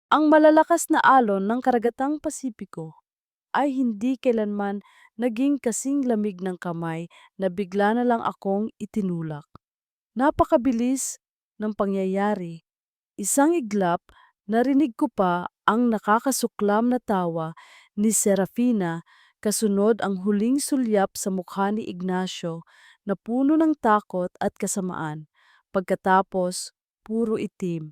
Ang malalakas na alon ng Karagatang Pasipiko ay hindi kailanman naging kasing lamig ng kamay na bigla na lang akong itinulak. Napakabilis ng pangyayari. Isang iglap, narinig ko pa ang nakakasuklam na tawa ni Serafina, kasunod ang huling sulyap sa mukha ni Ignacio na puno ng takot at kasamaan. Pagkatapos, puro itim.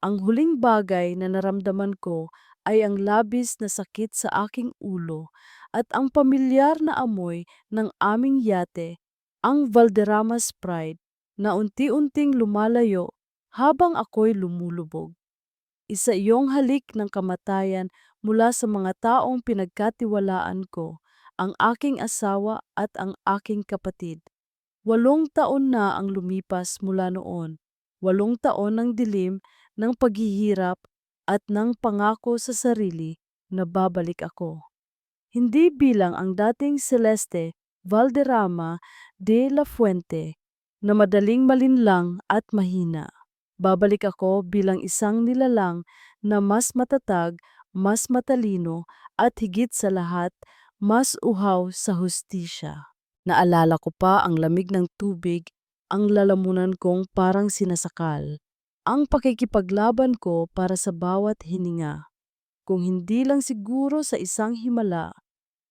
Ang huling bagay na naramdaman ko ay ang labis na sakit sa aking ulo at ang pamilyar na amoy ng aming yate, ang Valderramas Pride, na unti-unting lumalayo habang ako'y lumulubog. Isa iyong halik ng kamatayan mula sa mga taong pinagkatiwalaan ko, ang aking asawa at ang aking kapatid. 8 taon na ang lumipas mula noon. 8 taon ng dilim, ng paghihirap, at ng pangako sa sarili na babalik ako. Hindi bilang ang dating Celeste Valderrama de la Fuente na madaling malinlang at mahina. Babalik ako bilang isang nilalang na mas matatag, mas matalino, at higit sa lahat, mas uhaw sa hustisya. Naalala ko pa ang lamig ng tubig, ang lalamunan kong parang sinasakal, ang pakikipaglaban ko para sa bawat hininga. Kung hindi lang siguro sa isang himala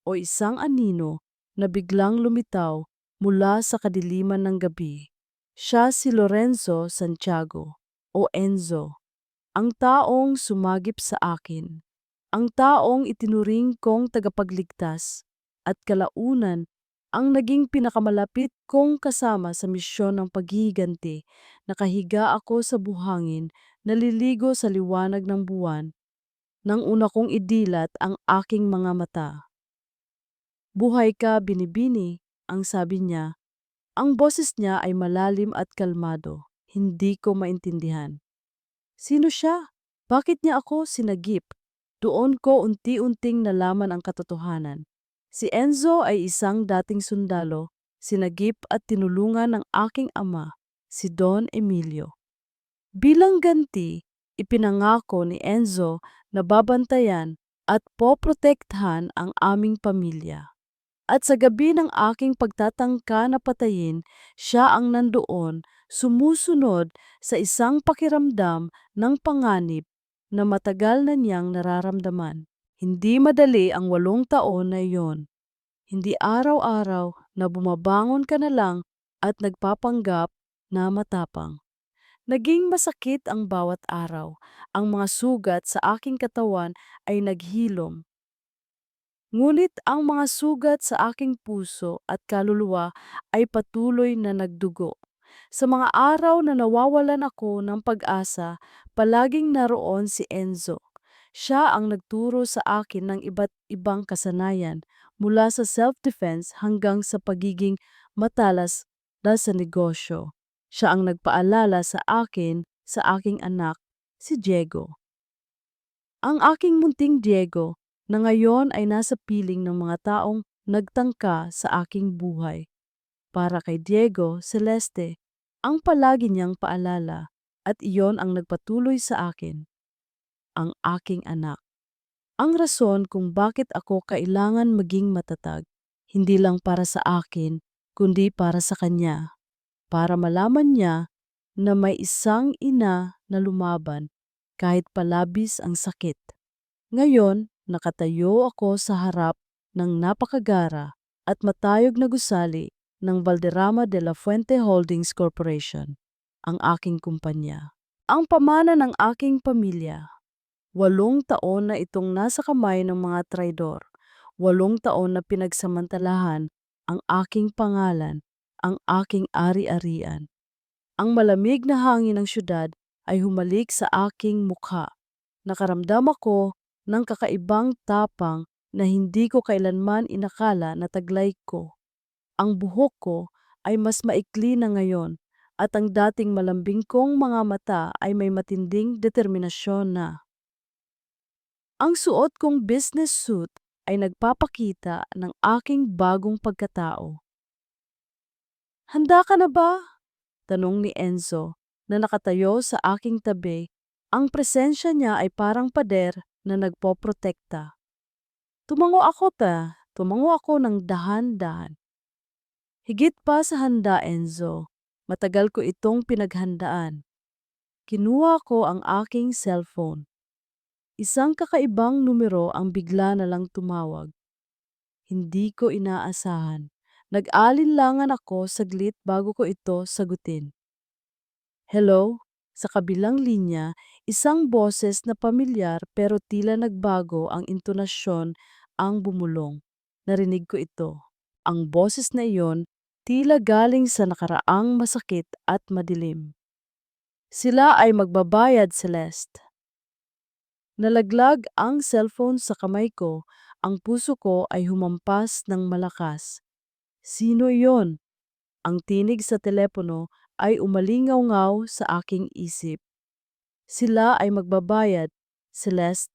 o isang anino na biglang lumitaw mula sa kadiliman ng gabi. Siya si Lorenzo Santiago o Enzo, ang taong sumagip sa akin, ang taong itinuring kong tagapagligtas at kalaunan ang naging pinakamalapit kong kasama sa misyon ng paghihiganti. Nakahiga ako sa buhangin, naliligo sa liwanag ng buwan, nang una kong idilat ang aking mga mata. "Buhay ka, Binibini," ang sabi niya. Ang boses niya ay malalim at kalmado. Hindi ko maintindihan. Sino siya? Bakit niya ako sinagip? Doon ko unti-unting nalaman ang katotohanan. Si Enzo ay isang dating sundalo, sinagip at tinulungan ng aking ama, si Don Emilio. Bilang ganti, ipinangako ni Enzo na babantayan at poprotektahan ang aming pamilya. At sa gabi ng aking pagtatangka na patayin, siya ang nandoon, sumusunod sa isang pakiramdam ng panganib na matagal na niyang nararamdaman. Hindi madali ang 8 taon na iyon. Hindi araw-araw na bumabangon ka na lang at nagpapanggap na matapang. Naging masakit ang bawat araw. Ang mga sugat sa aking katawan ay naghilom. Ngunit ang mga sugat sa aking puso at kaluluwa ay patuloy na nagdugo. Sa mga araw na nawawalan ako ng pag-asa, palaging naroon si Enzo. Siya ang nagturo sa akin ng iba't ibang kasanayan, mula sa self-defense hanggang sa pagiging matalas na sa negosyo. Siya ang nagpaalala sa akin sa aking anak, si Diego. Ang aking munting Diego na ngayon ay nasa piling ng mga taong nagtangka sa aking buhay. Para kay Diego, Celeste, ang palagi niyang paalala at iyon ang nagpatuloy sa akin, ang aking anak. Ang rason kung bakit ako kailangan maging matatag, hindi lang para sa akin, kundi para sa kanya. Para malaman niya na may isang ina na lumaban kahit palabis ang sakit. Ngayon, nakatayo ako sa harap ng napakagara at matayog na gusali ng Valderrama de la Fuente Holdings Corporation, ang aking kumpanya. Ang pamana ng aking pamilya. 8 taon na itong nasa kamay ng mga traidor. 8 taon na pinagsamantalahan ang aking pangalan, ang aking ari-arian. Ang malamig na hangin ng syudad ay humalik sa aking mukha. Nakaramdam ako ng kakaibang tapang na hindi ko kailanman inakala na taglay ko. Ang buhok ko ay mas maikli na ngayon at ang dating malambing kong mga mata ay may matinding determinasyon na. Ang suot kong business suit ay nagpapakita ng aking bagong pagkatao. "Handa ka na ba?" tanong ni Enzo na nakatayo sa aking tabi Ang presensya niya ay parang pader na nagpoprotekta. Tumango ako ng dahan-dahan. Higit pa sa handa, Enzo. Matagal ko itong pinaghandaan. Kinuha ko ang aking cellphone. Isang kakaibang numero ang bigla na lang tumawag. Hindi ko inaasahan. Nag-alinlangan ako saglit bago ko ito sagutin. Hello? Sa kabilang linya, isang boses na pamilyar pero tila nagbago ang intonasyon ang bumulong. Narinig ko ito. Ang boses na iyon tila galing sa nakaraang masakit at madilim. Sila ay magbabayad, Celeste. Nalaglag ang cellphone sa kamay ko, ang puso ko ay humampas ng malakas. Sino iyon? Ang tinig sa telepono ay umalingaw-ngaw sa aking isip. Sila ay magbabayad, Celeste.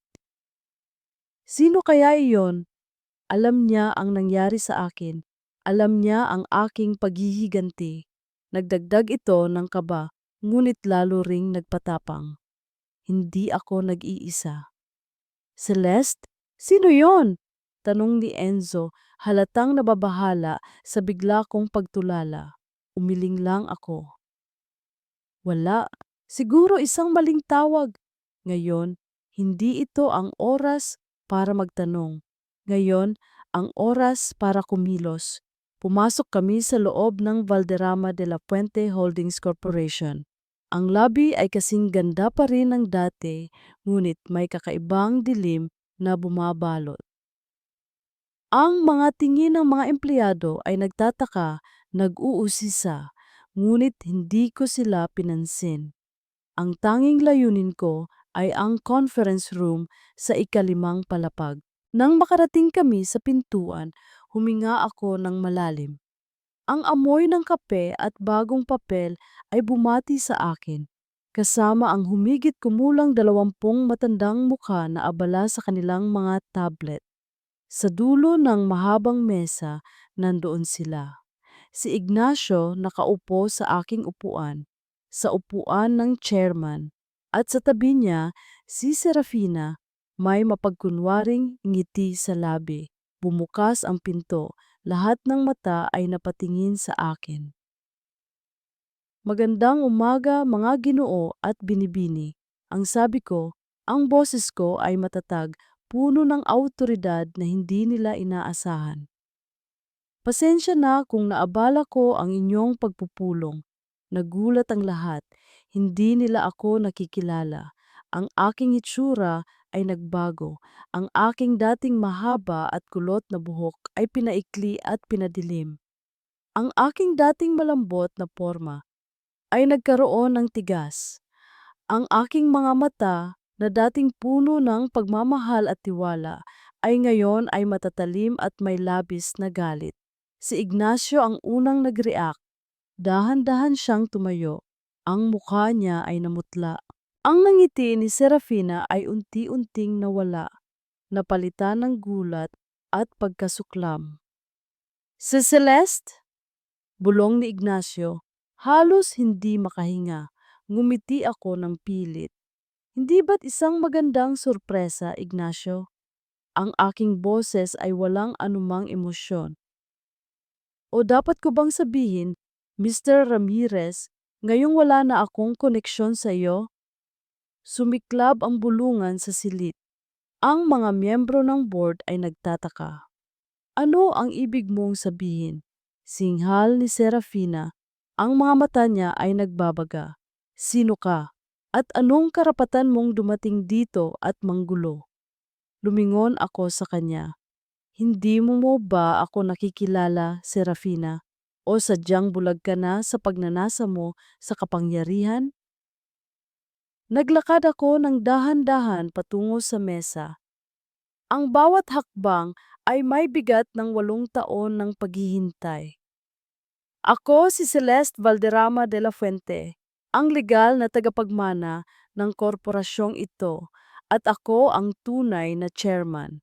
Sino kaya iyon? Alam niya ang nangyari sa akin. Alam niya ang aking paghihiganti. Nagdagdag ito ng kaba, ngunit lalo ring nagpatapang. Hindi ako nag-iisa. Celeste? Sino yon? Tanong ni Enzo, halatang nababahala sa bigla kong pagtulala. Umiling lang ako. Wala. Siguro isang maling tawag. Ngayon, hindi ito ang oras para magtanong. Ngayon, ang oras para kumilos. Pumasok kami sa loob ng Valderrama de la Puente Holdings Corporation. Ang lobby ay kasing ganda pa rin ng dati, ngunit may kakaibang dilim na bumabalot. Ang mga tingin ng mga empleyado ay nagtataka, nag-uusisa, ngunit hindi ko sila pinansin. Ang tanging layunin ko ay ang conference room sa ikalimang palapag. Nang makarating kami sa pintuan, huminga ako ng malalim. Ang amoy ng kape at bagong papel ay bumati sa akin, kasama ang humigit kumulang 20 matandang mukha na abala sa kanilang mga tablet. Sa dulo ng mahabang mesa, nandoon sila. Si Ignacio nakaupo sa aking upuan, sa upuan ng chairman, at sa tabi niya si Serafina, may mapagkunwaring ngiti sa labi. Bumukas ang pinto, lahat ng mata ay napatingin sa akin. Magandang umaga mga Ginoo at binibini. Ang sabi ko, ang boses ko ay matatag, puno ng awtoridad na hindi nila inaasahan. Pasensya na kung naabala ko ang inyong pagpupulong. Nagulat ang lahat. Hindi nila ako nakikilala. Ang aking itsura ay nagbago. Ang aking dating mahaba at kulot na buhok ay pinaikli at pinadilim. Ang aking dating malambot na porma ay nagkaroon ng tigas. Ang aking mga mata na dating puno ng pagmamahal at tiwala ay ngayon ay matatalim at may labis na galit. Si Ignacio ang unang nag-react. Dahan-dahan siyang tumayo. Ang mukha niya ay namutla. Ang ngiti ni Serafina ay unti-unting nawala, napalitan ng gulat at pagkasuklam. Si Celeste? Bulong ni Ignacio. Halos hindi makahinga. Ngumiti ako ng pilit. Hindi ba't isang magandang sorpresa, Ignacio? Ang aking boses ay walang anumang emosyon. O dapat ko bang sabihin, Mr. Ramirez, ngayong wala na akong koneksyon sa iyo? Sumiklab ang bulungan sa silid. Ang mga miyembro ng board ay nagtataka. Ano ang ibig mong sabihin? Singhal ni Serafina. Ang mga mata niya ay nagbabaga. Sino ka? At anong karapatan mong dumating dito at manggulo? Lumingon ako sa kanya. Hindi mo ba ako nakikilala, Serafina? O sadyang bulag ka na sa pagnanasa mo sa kapangyarihan? Naglakad ako ng dahan-dahan patungo sa mesa. Ang bawat hakbang ay may bigat ng 8 taon ng paghihintay. Ako si Celeste Valderrama de la Fuente, ang legal na tagapagmana ng korporasyong ito at ako ang tunay na chairman.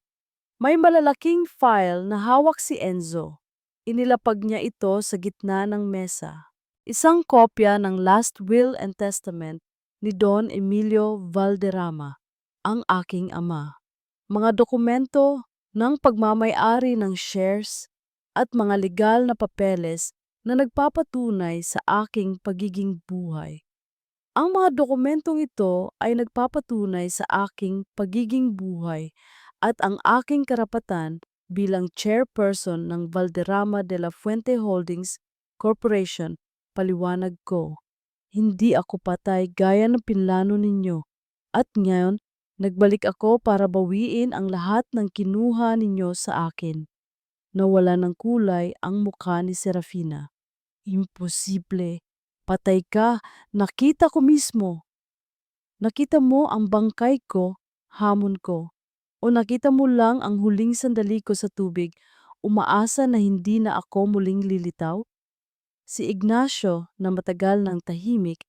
May malalaking file na hawak si Enzo. Inilapag niya ito sa gitna ng mesa. Isang kopya ng Last Will and Testament ni Don Emilio Valderrama, ang aking ama. Mga dokumento ng pagmamay-ari ng shares at mga legal na papeles na nagpapatunay sa aking pagiging buhay. Ang mga dokumentong ito ay nagpapatunay sa aking pagiging buhay at ang aking karapatan bilang chairperson ng Valderrama de la Fuente Holdings Corporation. Paliwanag ko, hindi ako patay gaya ng pinlano ninyo at ngayon nagbalik ako para bawiin ang lahat ng kinuha ninyo sa akin. Nawala ng kulay ang mukha ni Serafina. Imposible. Patay ka. Nakita ko mismo. Nakita mo ang bangkay ko, hamon ko. O nakita mo lang ang huling sandali ko sa tubig, umaasa na hindi na ako muling lilitaw? Si Ignacio na matagal ng tahimik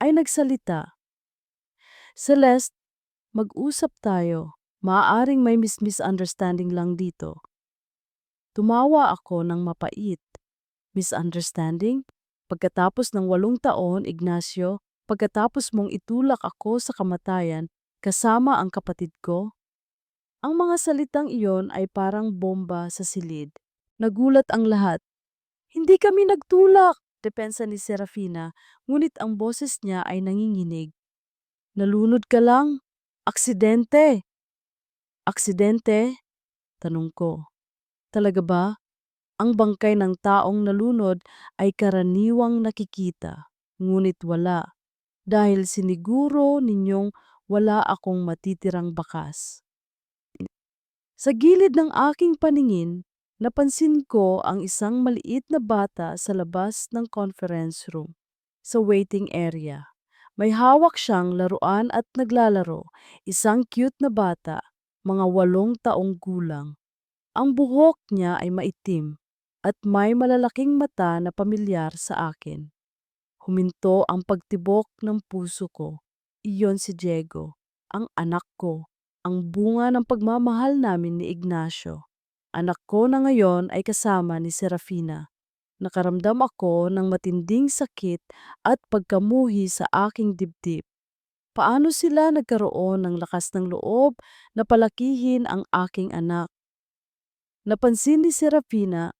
ay nagsalita. Celeste, mag-usap tayo. Maaaring may misunderstanding lang dito. Tumawa ako ng mapait. Misunderstanding? Pagkatapos ng 8 taon, Ignacio, pagkatapos mong itulak ako sa kamatayan kasama ang kapatid ko? Ang mga salitang iyon ay parang bomba sa silid. Nagulat ang lahat. Hindi kami nagtulak, depensa ni Serafina, ngunit ang boses niya ay nanginginig. Nalunod ka lang? Aksidente! Aksidente? Tanong ko. Talaga ba? Ang bangkay ng taong nalunod ay karaniwang nakikita, ngunit wala, dahil siniguro ninyong wala akong matitirang bakas. Sa gilid ng aking paningin, napansin ko ang isang maliit na bata sa labas ng conference room, sa waiting area. May hawak siyang laruan at naglalaro, isang cute na bata, mga 8 taong gulang. Ang buhok niya ay maitim at may malalaking mata na pamilyar sa akin. Huminto ang pagtibok ng puso ko. Iyon si Diego, ang anak ko, ang bunga ng pagmamahal namin ni Ignacio. Anak ko na ngayon ay kasama ni Serafina. Nakaramdam ako ng matinding sakit at pagkamuhi sa aking dibdib. Paano sila nagkaroon ng lakas ng loob na palakihin ang aking anak? Napansin ni Serafina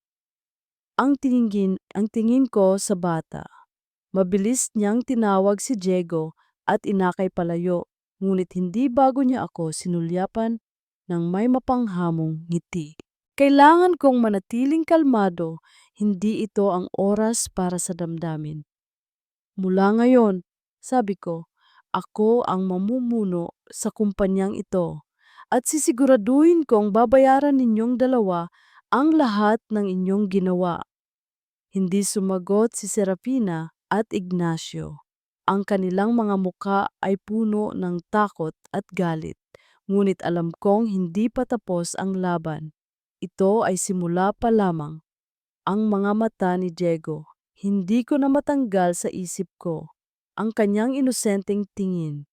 ang tingin ko sa bata. Mabilis niyang tinawag si Diego at inakay palayo, ngunit hindi bago niya ako sinulyapan ng may mapanghamong ngiti. Kailangan kong manatiling kalmado, hindi ito ang oras para sa damdamin. Mula ngayon, sabi ko, ako ang mamumuno sa kumpanyang ito at sisiguraduhin kong babayaran ninyong dalawa ang lahat ng inyong ginawa. Hindi sumagot si Serafina at Ignacio. Ang kanilang mga muka ay puno ng takot at galit, ngunit alam kong hindi pa tapos ang laban. Ito ay simula pa lamang. Ang mga mata ni Diego, hindi ko na matanggal sa isip ko. Ang kanyang inosenteng tingin.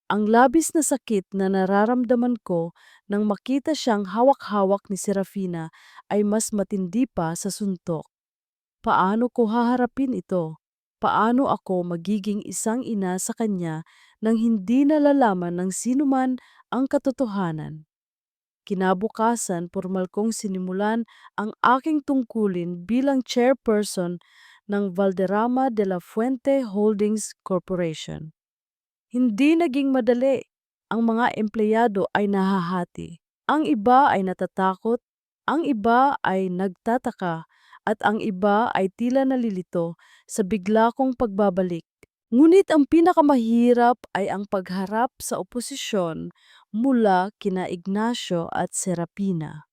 Ang labis na sakit na nararamdaman ko nang makita siyang hawak-hawak ni Serafina ay mas matindi pa sa suntok. Paano ko haharapin ito? Paano ako magiging isang ina sa kanya nang hindi nalalaman ng sinuman ang katotohanan? Kinabukasan, pormal kong sinimulan ang aking tungkulin bilang chairperson ng Valderrama de la Fuente Holdings Corporation. Hindi naging madali. Ang mga empleyado ay nahahati. Ang iba ay natatakot, ang iba ay nagtataka, at ang iba ay tila nalilito sa bigla kong pagbabalik. Ngunit ang pinakamahirap ay ang pagharap sa oposisyon mula kina Ignacio at Serapina.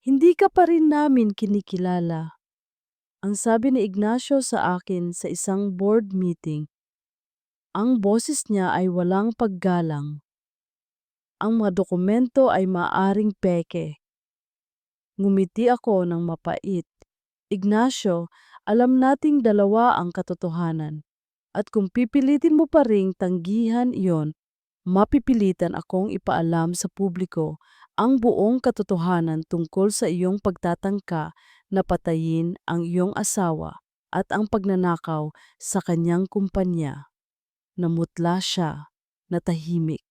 Hindi ka pa rin namin kinikilala. Ang sabi ni Ignacio sa akin sa isang board meeting, ang boses niya ay walang paggalang. Ang mga dokumento ay maaring peke. Ngumiti ako ng mapait. Ignacio, alam nating dalawa ang katotohanan. At kung pipilitin mo pa ring tanggihan iyon, mapipilitan akong ipaalam sa publiko ang buong katotohanan tungkol sa iyong pagtatangka na patayin ang iyong asawa at ang pagnanakaw sa kanyang kumpanya. Namutla siya, natahimik.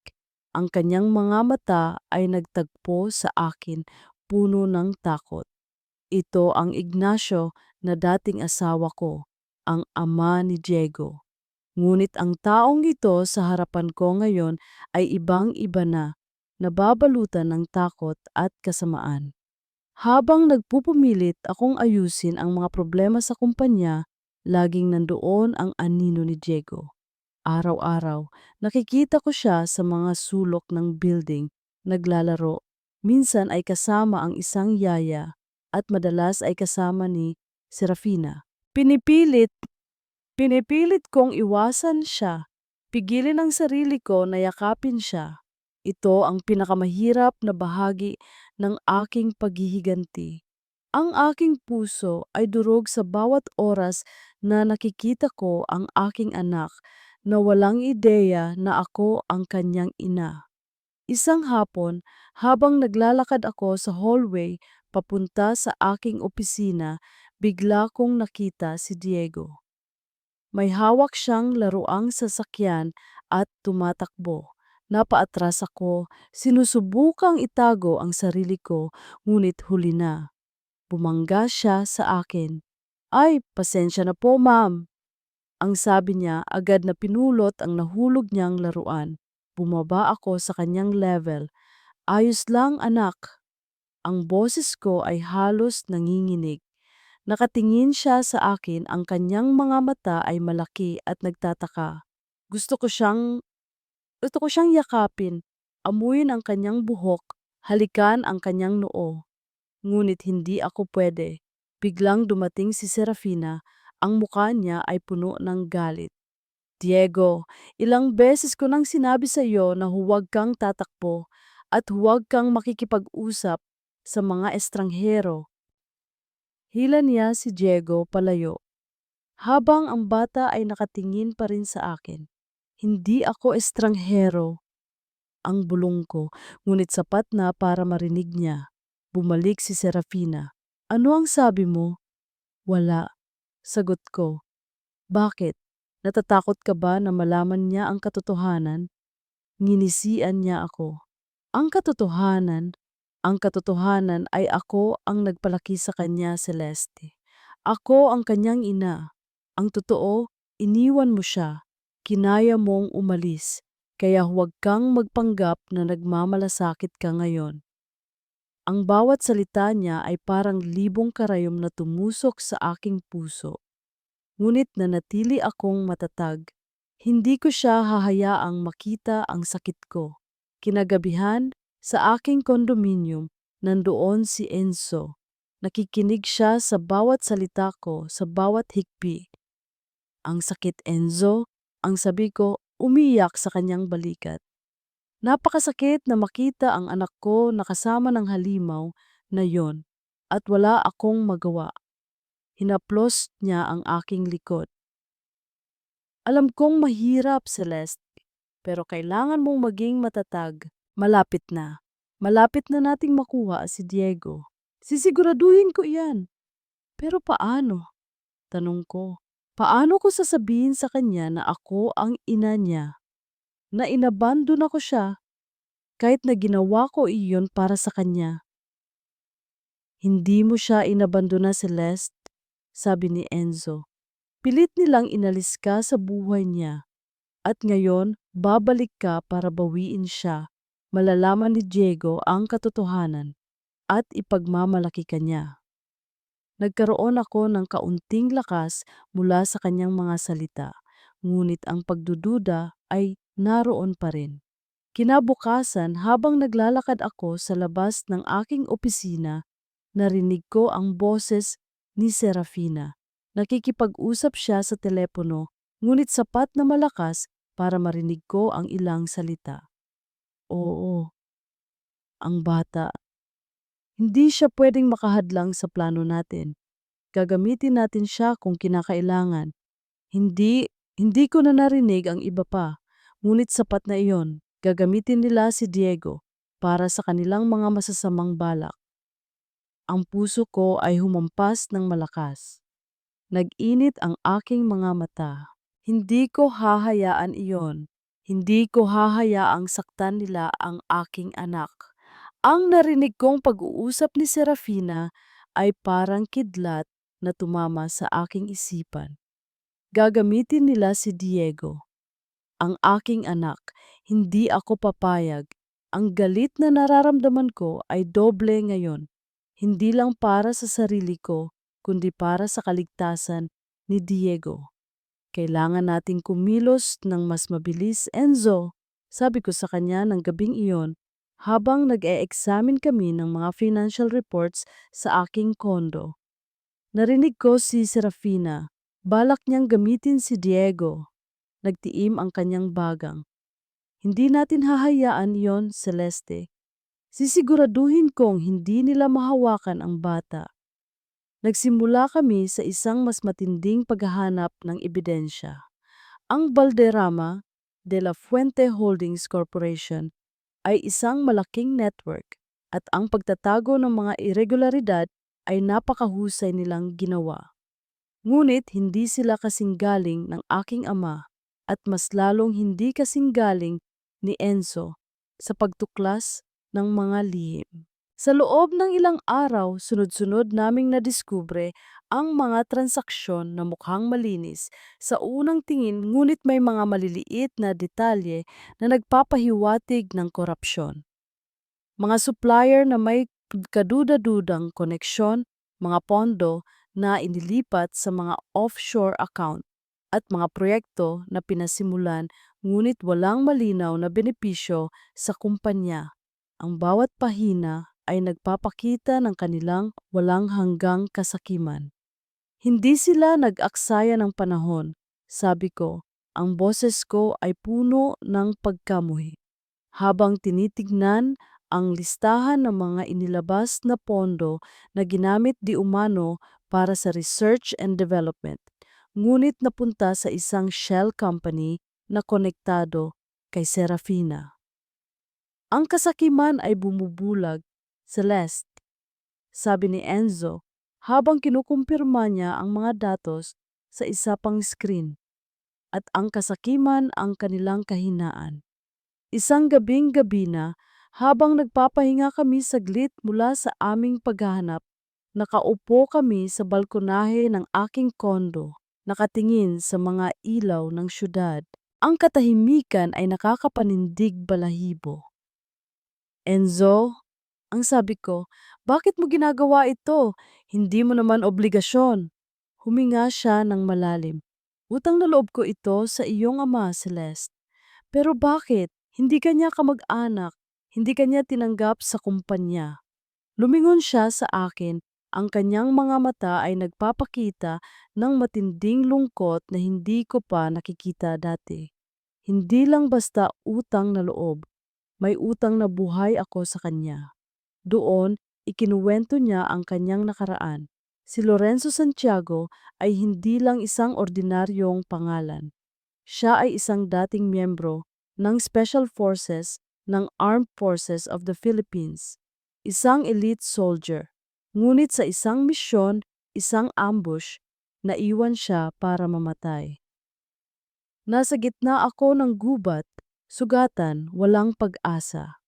Ang kanyang mga mata ay nagtagpo sa akin, puno ng takot. Ito ang Ignacio na dating asawa ko, ang ama ni Diego. Ngunit ang taong ito sa harapan ko ngayon ay ibang-iba na, nababalutan ng takot at kasamaan. Habang nagpupumilit akong ayusin ang mga problema sa kumpanya, laging nandoon ang anino ni Diego. Araw-araw, nakikita ko siya sa mga sulok ng building, naglalaro. Minsan ay kasama ang isang yaya at madalas ay kasama ni Serafina. Pinipilit kong iwasan siya. Pigilin ang sarili ko na yakapin siya. Ito ang pinakamahirap na bahagi ng aking paghihiganti. Ang aking puso ay durog sa bawat oras na nakikita ko ang aking anak na walang ideya na ako ang kanyang ina. Isang hapon, habang naglalakad ako sa hallway papunta sa aking opisina, bigla kong nakita si Diego. May hawak siyang laruang sasakyan at tumatakbo. Napaatras ako, sinusubukang itago ang sarili ko, ngunit huli na. Bumangga siya sa akin. "Ay, pasensya na po, ma'am." Ang sabi niya, agad na pinulot ang nahulog niyang laruan. Bumaba ako sa kanyang level. "Ayos lang, anak." Ang boses ko ay halos nanginginig. Nakatingin siya sa akin, ang kanyang mga mata ay malaki at nagtataka. Gusto ko siyang, gusto ko siyang yakapin, amuyin ang kanyang buhok, halikan ang kanyang noo. Ngunit hindi ako pwede. Biglang dumating si Serafina, ang mukha niya ay puno ng galit. "Diego, ilang beses ko nang sinabi sa iyo na huwag kang tatakbo at huwag kang makikipag-usap sa mga estranghero." Hila niya si Diego palayo, habang ang bata ay nakatingin pa rin sa akin. "Hindi ako estranghero." Ang bulong ko, ngunit sapat na para marinig niya. Bumalik si Serafina. "Ano ang sabi mo?" "Wala," sagot ko. "Bakit? Natatakot ka ba na malaman niya ang katotohanan?" Nginisian niya ako. "Ang katotohanan? Ang katotohanan ay ako ang nagpalaki sa kanya, Celeste. Ako ang kanyang ina. Ang totoo, iniwan mo siya. Kinaya mong umalis. Kaya huwag kang magpanggap na nagmamalasakit ka ngayon." Ang bawat salita niya ay parang libong karayom na tumusok sa aking puso. Ngunit nanatili akong matatag. Hindi ko siya hahayaang makita ang sakit ko. Kinagabihan, sa aking kondominium, nandoon si Enzo. Nakikinig siya sa bawat salita ko, sa bawat hikbi. "Ang sakit, Enzo," ang sabi ko, umiyak sa kanyang balikat. Napakasakit na makita ang anak ko nakasama ng halimaw na yon at wala akong magawa. Hinaplos niya ang aking likod. "Alam kong mahirap, Celeste, pero kailangan mong maging matatag. Malapit na. Malapit na nating makuha si Diego. Sisiguraduhin ko iyan." "Pero paano?" tanong ko. "Paano ko sasabihin sa kanya na ako ang ina niya? Na inabandon ako siya kahit na ginawa ko iyon para sa kanya?" "Hindi mo siya inabandona, Celeste," sabi ni Enzo. "Pilit nilang inalis ka sa buhay niya. At ngayon, babalik ka para bawiin siya. Malalaman ni Diego ang katotohanan at ipagmamalaki ka niya." Nagkaroon ako ng kaunting lakas mula sa kanyang mga salita, ngunit ang pagdududa ay naroon pa rin. Kinabukasan, habang naglalakad ako sa labas ng aking opisina, narinig ko ang boses ni Serafina. Nakikipag-usap siya sa telepono, ngunit sapat na malakas para marinig ko ang ilang salita. "Oo, ang bata. Hindi siya pwedeng makahadlang sa plano natin. Gagamitin natin siya kung kinakailangan. Hindi ko na narinig ang iba pa. Ngunit sapat na iyon. Gagamitin nila si Diego para sa kanilang mga masasamang balak." Ang puso ko ay humampas ng malakas. Nag-init ang aking mga mata. Hindi ko hahayaan iyon. Hindi ko hahayaang saktan nila ang aking anak. Ang narinig kong pag-uusap ni Serafina ay parang kidlat na tumama sa aking isipan. Gagamitin nila si Diego, ang aking anak. Hindi ako papayag. Ang galit na nararamdaman ko ay doble ngayon. Hindi lang para sa sarili ko, kundi para sa kaligtasan ni Diego. Kailangan nating kumilos ng mas mabilis, Enzo. Sabi ko sa kanya ng gabing iyon habang nag-e-examine kami ng mga financial reports sa aking kondo. Narinig ko si Serafina. Balak niyang gamitin si Diego. Nagtiim ang kanyang bagang. Hindi natin hahayaan yon, Celeste. Sisiguraduhin kong hindi nila mahawakan ang bata. Nagsimula kami sa isang mas matinding paghahanap ng ebidensya. Ang Valderrama de la Fuente Holdings Corporation ay isang malaking network at ang pagtatago ng mga irregularidad ay napakahusay nilang ginawa. Ngunit hindi sila kasing galing ng aking ama at mas lalong hindi kasing galing ni Enzo sa pagtuklas ng mga lihim. Sa loob ng ilang araw, sunod-sunod naming nadiskubre ang mga transaksyon na mukhang malinis sa unang tingin ngunit may mga maliliit na detalye na nagpapahiwatig ng korupsyon. Mga supplier na may kaduda-dudang koneksyon, mga pondo na inilipat sa mga offshore account at mga proyekto na pinasimulan ngunit walang malinaw na benepisyo sa kumpanya. Ang bawat pahina ay nagpapakita ng kanilang walang hanggang kasakiman. Hindi sila nag-aksaya ng panahon. Sabi ko, ang boses ko ay puno ng pagkamuhi. Habang tinitignan ang listahan ng mga inilabas na pondo na ginamit di umano para sa research and development, ngunit napunta sa isang shell company na konektado kay Serafina. Ang kasakiman ay bumubulag, Celeste, sabi ni Enzo habang kinukumpirma niya ang mga datos sa isa pang screen. At ang kasakiman ang kanilang kahinaan. Isang gabing-gabi na, habang nagpapahinga kami saglit mula sa aming paghahanap, nakaupo kami sa balkonahe ng aking kondo, nakatingin sa mga ilaw ng syudad. Ang katahimikan ay nakakapanindig balahibo. Enzo, ang sabi ko, bakit mo ginagawa ito? Hindi mo naman obligasyon. Huminga siya ng malalim. Utang na loob ko ito sa iyong ama, Celeste. Pero bakit? Hindi kanya kamag-anak. Hindi kanya tinanggap sa kumpanya. Lumingon siya sa akin. Ang kanyang mga mata ay nagpapakita ng matinding lungkot na hindi ko pa nakikita dati. Hindi lang basta utang na loob. May utang na buhay ako sa kanya. Doon, ikinuwento niya ang kanyang nakaraan. Si Lorenzo Santiago ay hindi lang isang ordinaryong pangalan. Siya ay isang dating miyembro ng Special Forces ng Armed Forces of the Philippines. Isang elite soldier. Ngunit sa isang misyon, isang ambush, naiwan siya para mamatay. Nasa gitna ako ng gubat, sugatan, walang pag-asa.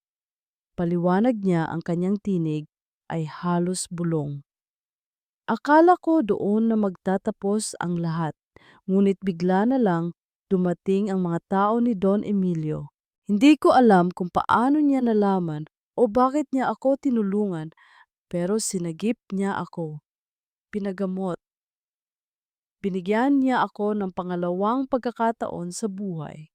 Paliwanag niya ang kanyang tinig ay halos bulong. Akala ko doon na magtatapos ang lahat, ngunit bigla na lang dumating ang mga tao ni Don Emilio. Hindi ko alam kung paano niya nalaman o bakit niya ako tinulungan, pero sinagip niya ako. Pinagamot. Binigyan niya ako ng pangalawang pagkakataon sa buhay.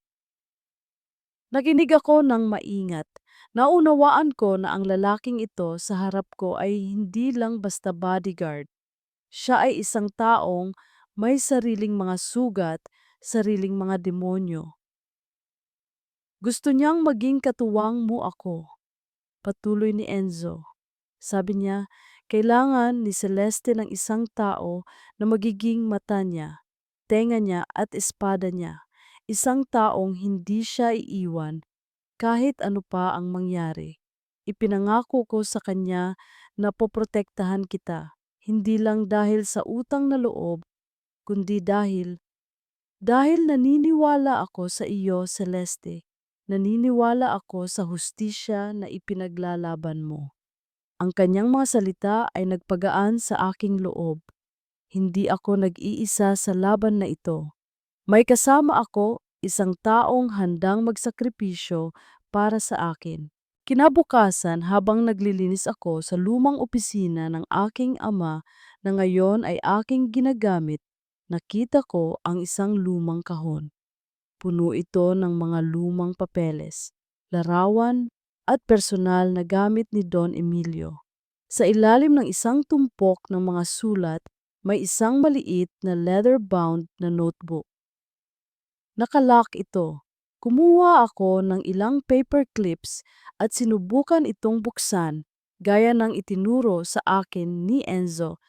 Nakinig ako ng maingat. Naunawaan ko na ang lalaking ito sa harap ko ay hindi lang basta bodyguard. Siya ay isang taong may sariling mga sugat, sariling mga demonyo. Gusto niyang maging katuwang mo ako, patuloy ni Enzo. Sabi niya, kailangan ni Celeste ng isang tao na magiging mata niya, tenga niya at espada niya. Isang taong hindi siya iiwan kahit ano pa ang mangyari. Ipinangako ko sa kanya na poprotektahan kita, hindi lang dahil sa utang na loob, kundi dahil Dahil naniniwala ako sa iyo, Celeste, naniniwala ako sa hustisya na ipinaglalaban mo. Ang kanyang mga salita ay nagpagaan sa aking loob. Hindi ako nag-iisa sa laban na ito. May kasama ako, isang taong handang magsakripisyo para sa akin. Kinabukasan habang naglilinis ako sa lumang opisina ng aking ama na ngayon ay aking ginagamit, nakita ko ang isang lumang kahon. Puno ito ng mga lumang papeles, larawan at personal na gamit ni Don Emilio. Sa ilalim ng isang tumpok ng mga sulat, may isang maliit na leather-bound na notebook. Nakalock ito. Kumuha ako ng ilang paper clips at sinubukan itong buksan gaya ng itinuro sa akin ni Enzo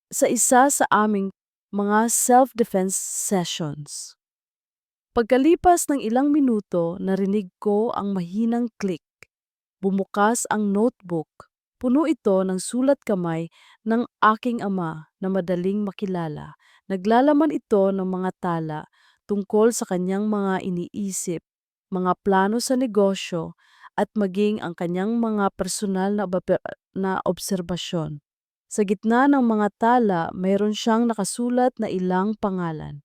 sa isa sa aming mga self-defense sessions. Pagkalipas ng ilang minuto, narinig ko ang mahinang click. Bumukas ang notebook. Puno ito ng sulat kamay ng aking ama na madaling makilala. Naglalaman ito ng mga tala tungkol sa kanyang mga iniisip, mga plano sa negosyo, at maging ang kanyang mga personal na obserbasyon. Sa gitna ng mga tala, mayroon siyang nakasulat na ilang pangalan.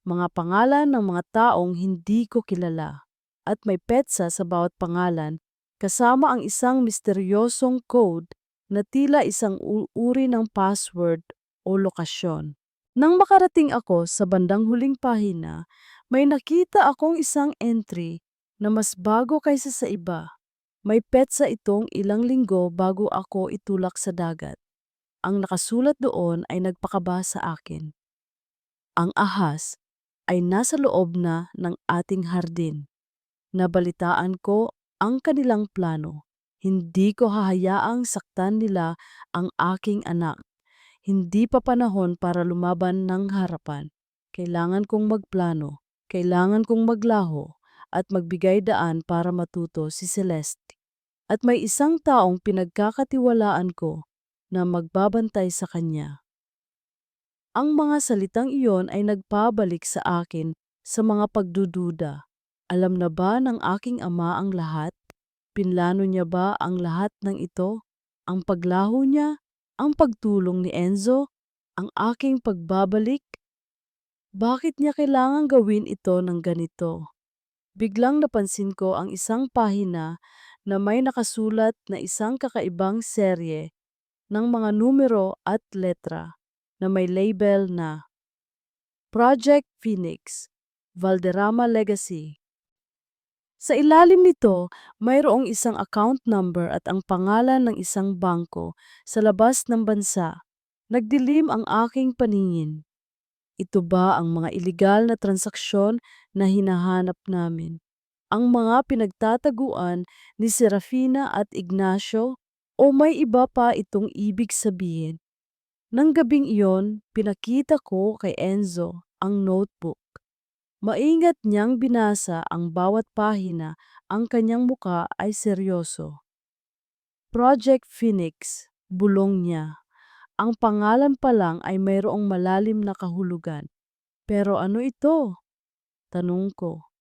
Mga pangalan ng mga taong hindi ko kilala. At may petsa sa bawat pangalan kasama ang isang misteryosong code na tila isang uri ng password o lokasyon. Nang makarating ako sa bandang huling pahina, may nakita akong isang entry na mas bago kaysa sa iba. May petsa itong ilang linggo bago ako itulak sa dagat. Ang nakasulat doon ay nagpakaba sa akin. Ang ahas ay nasa loob na ng ating hardin. Nabalitaan ko ang kanilang plano. Hindi ko hahayaang saktan nila ang aking anak. Hindi pa panahon para lumaban ng harapan. Kailangan kong magplano, kailangan kong maglaho, at magbigay daan para matuto si Celeste. At may isang taong pinagkakatiwalaan ko na magbabantay sa kanya. Ang mga salitang iyon ay nagpabalik sa akin sa mga pagdududa. Alam na ba ng aking ama ang lahat? Pinlano niya ba ang lahat ng ito? Ang paglaho niya? Ang pagtulong ni Enzo? Ang aking pagbabalik? Bakit niya kailangang gawin ito ng ganito? Biglang napansin ko ang isang pahina na may nakasulat na isang kakaibang serye ng mga numero at letra na may label na Project Phoenix, Valderrama Legacy. Sa ilalim nito, mayroong isang account number at ang pangalan ng isang bangko sa labas ng bansa. Nagdilim ang aking paningin. Ito ba ang mga iligal na transaksyon na hinahanap namin? Ang mga pinagtataguan ni Serafina at Ignacio o may iba pa itong ibig sabihin? Nang gabing iyon, pinakita ko kay Enzo ang notebook. Maingat niyang binasa ang bawat pahina, ang kanyang muka ay seryoso. Project Phoenix, bulong niya. Ang pangalan pa lang ay mayroong malalim na kahulugan. Pero ano ito? Tanong ko.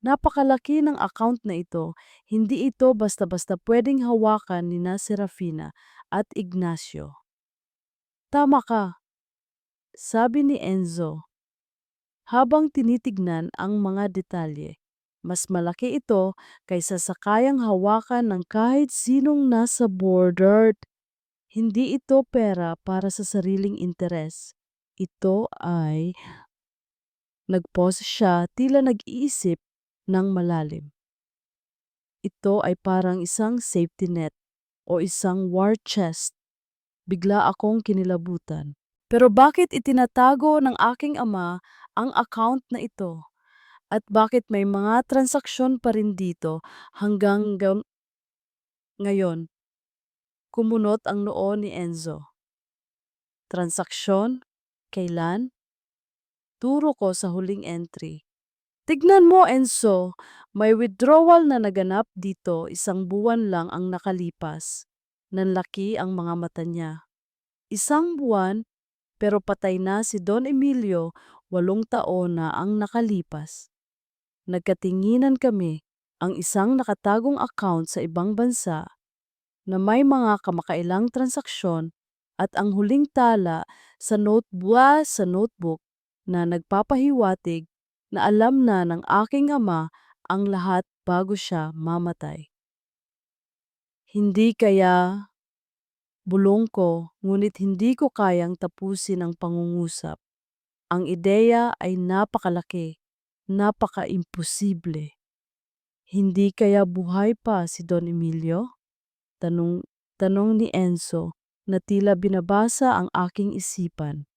Napakalaki ng account na ito, hindi ito basta-basta pwedeng hawakan ni na Serafina at Ignacio. Tama ka, sabi ni Enzo. Habang tinitignan ang mga detalye, mas malaki ito kaysa sa kayang hawakan ng kahit sinong nasa border. Hindi ito pera para sa sariling interes. Ito ay nagpose siya tila nag-iisip ng malalim. Ito ay parang isang safety net o isang war chest. Bigla akong kinilabutan. Pero bakit itinatago ng aking ama ang account na ito? At bakit may mga transaksyon pa rin dito hanggang ngayon? Kumunot ang noo ni Enzo. Transaksyon? Kailan? Turo ko sa huling entry. Tignan mo, Enzo, may withdrawal na naganap dito, isang buwan lang ang nakalipas. Nanlaki ang mga mata niya. Isang buwan, pero patay na si Don Emilio, 8 taon na ang nakalipas. Nagkatinginan kami, ang isang nakatagong account sa ibang bansa na may mga kamakailang transaksyon at ang huling tala sa notebook na nagpapahiwatig na alam na ng aking ama ang lahat bago siya mamatay. Hindi kaya bulong ko, ngunit hindi ko kayang tapusin ang pangungusap. Ang ideya ay napakalaki, napaka-imposible. Hindi kaya buhay pa si Don Emilio? Tanong, tanong ni Enzo na tila binabasa ang aking isipan.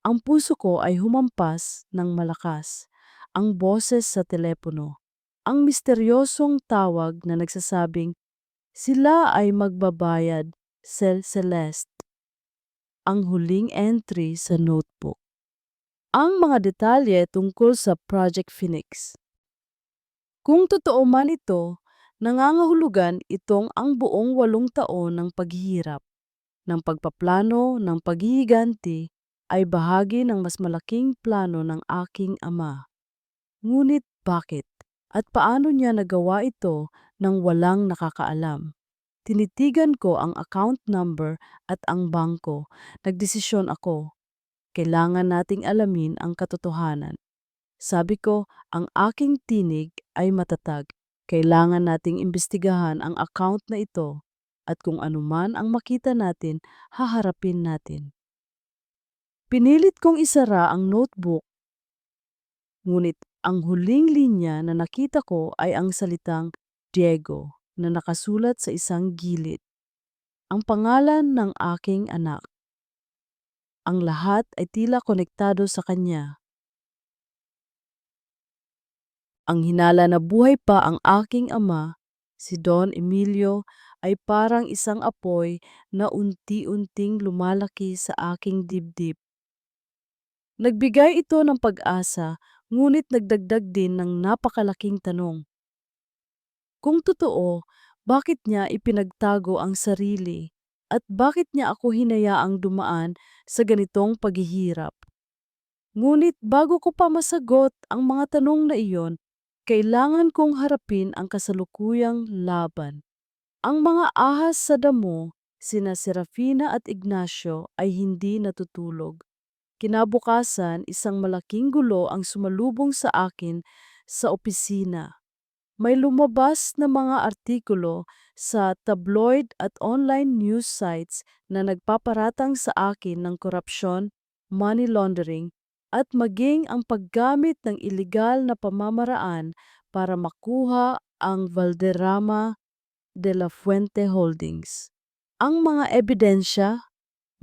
Ang puso ko ay humampas ng malakas. Ang boses sa telepono. Ang misteryosong tawag na nagsasabing, sila ay magbabayad, Celeste. Ang huling entry sa notebook. Ang mga detalye tungkol sa Project Phoenix. Kung totoo man ito, nangangahulugan itong ang buong 8 taon ng paghihirap, ng pagpaplano, ng paghihiganti, ay bahagi ng mas malaking plano ng aking ama. Ngunit bakit? At paano niya nagawa ito nang walang nakakaalam? Tinitigan ko ang account number at ang bangko. Nagdesisyon ako. Kailangan nating alamin ang katotohanan. Sabi ko, ang aking tinig ay matatag. Kailangan nating imbestigahan ang account na ito at kung anuman ang makita natin, haharapin natin. Pinilit kong isara ang notebook, ngunit ang huling linya na nakita ko ay ang salitang Diego na nakasulat sa isang gilid. Ang pangalan ng aking anak. Ang lahat ay tila konektado sa kanya. Ang hinala na buhay pa ang aking ama, si Don Emilio, ay parang isang apoy na unti-unting lumalaki sa aking dibdib. Nagbigay ito ng pag-asa, ngunit nagdagdag din ng napakalaking tanong. Kung totoo, bakit niya ipinagtago ang sarili? At bakit niya ako hinayaang dumaan sa ganitong paghihirap? Ngunit bago ko pa masagot ang mga tanong na iyon, kailangan kong harapin ang kasalukuyang laban. Ang mga ahas sa damo, sina Serafina at Ignacio, ay hindi natutulog. Kinabukasan, isang malaking gulo ang sumalubong sa akin sa opisina. May lumabas na mga artikulo sa tabloid at online news sites na nagpaparatang sa akin ng korupsyon, money laundering, at maging ang paggamit ng iligal na pamamaraan para makuha ang Valderrama de la Fuente Holdings. Ang mga ebidensya,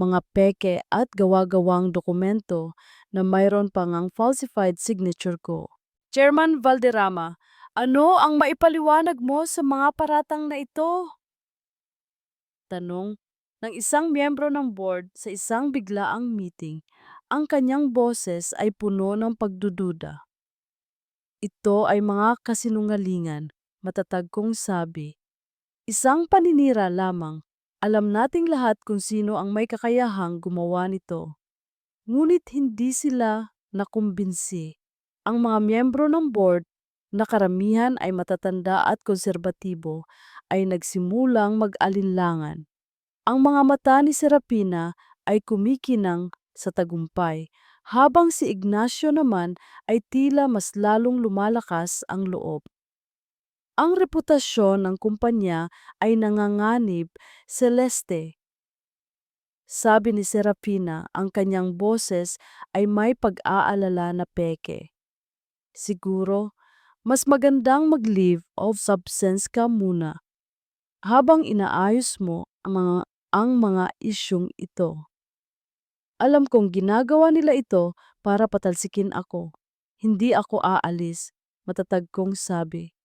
mga peke at gawa-gawang dokumento na mayroon pang ang falsified signature ko. Chairman Valderrama, ano ang maipaliwanag mo sa mga paratang na ito? Tanong ng isang miyembro ng board sa isang biglaang meeting. Ang kanyang boses ay puno ng pagdududa. Ito ay mga kasinungalingan, matatag kong sabi. Isang paninira lamang. Alam nating lahat kung sino ang may kakayahang gumawa nito. Ngunit hindi sila nakumbinsi. Ang mga miyembro ng board, na karamihan ay matatanda at konserbatibo, ay nagsimulang mag-alinlangan. Ang mga mata ni Serapina ay kumikinang sa tagumpay, habang si Ignacio naman ay tila mas lalong lumalakas ang loob. Ang reputasyon ng kumpanya ay nanganganib, Celeste. Sabi ni Serapina, ang kanyang boses ay may pag-aalala na peke. Siguro, mas magandang mag-leave of substance ka muna habang inaayos mo ang mga isyung ito. Alam kong ginagawa nila ito para patalsikin ako. Hindi ako aalis, matatag kong sabi.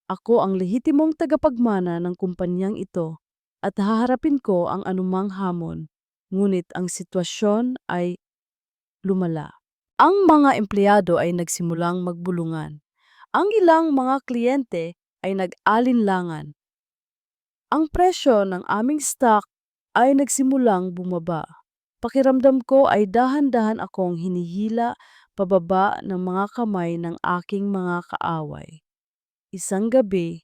Ako ang lehitimong tagapagmana ng kumpanyang ito at haharapin ko ang anumang hamon. Ngunit ang sitwasyon ay lumala. Ang mga empleyado ay nagsimulang magbulungan. Ang ilang mga kliyente ay nag-alinlangan. Ang presyo ng aming stock ay nagsimulang bumaba. Pakiramdam ko ay dahan-dahan akong hinihila pababa ng mga kamay ng aking mga kaaway. Isang gabi,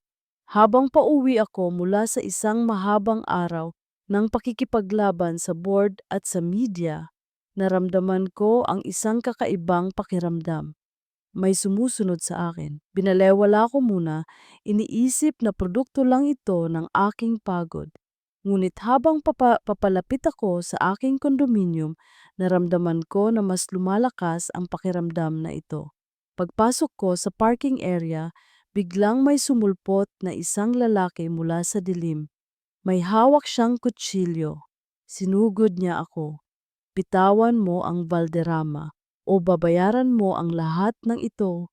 habang pauwi ako mula sa isang mahabang araw ng pakikipaglaban sa board at sa media, naramdaman ko ang isang kakaibang pakiramdam. May sumusunod sa akin. Binalewala ko muna, iniisip na produkto lang ito ng aking pagod. Ngunit habang papalapit ako sa aking kondominium, naramdaman ko na mas lumalakas ang pakiramdam na ito. Pagpasok ko sa parking area, biglang may sumulpot na isang lalaki mula sa dilim. May hawak siyang kutsilyo. Sinugod niya ako. Bitawan mo ang Valderrama o babayaran mo ang lahat ng ito.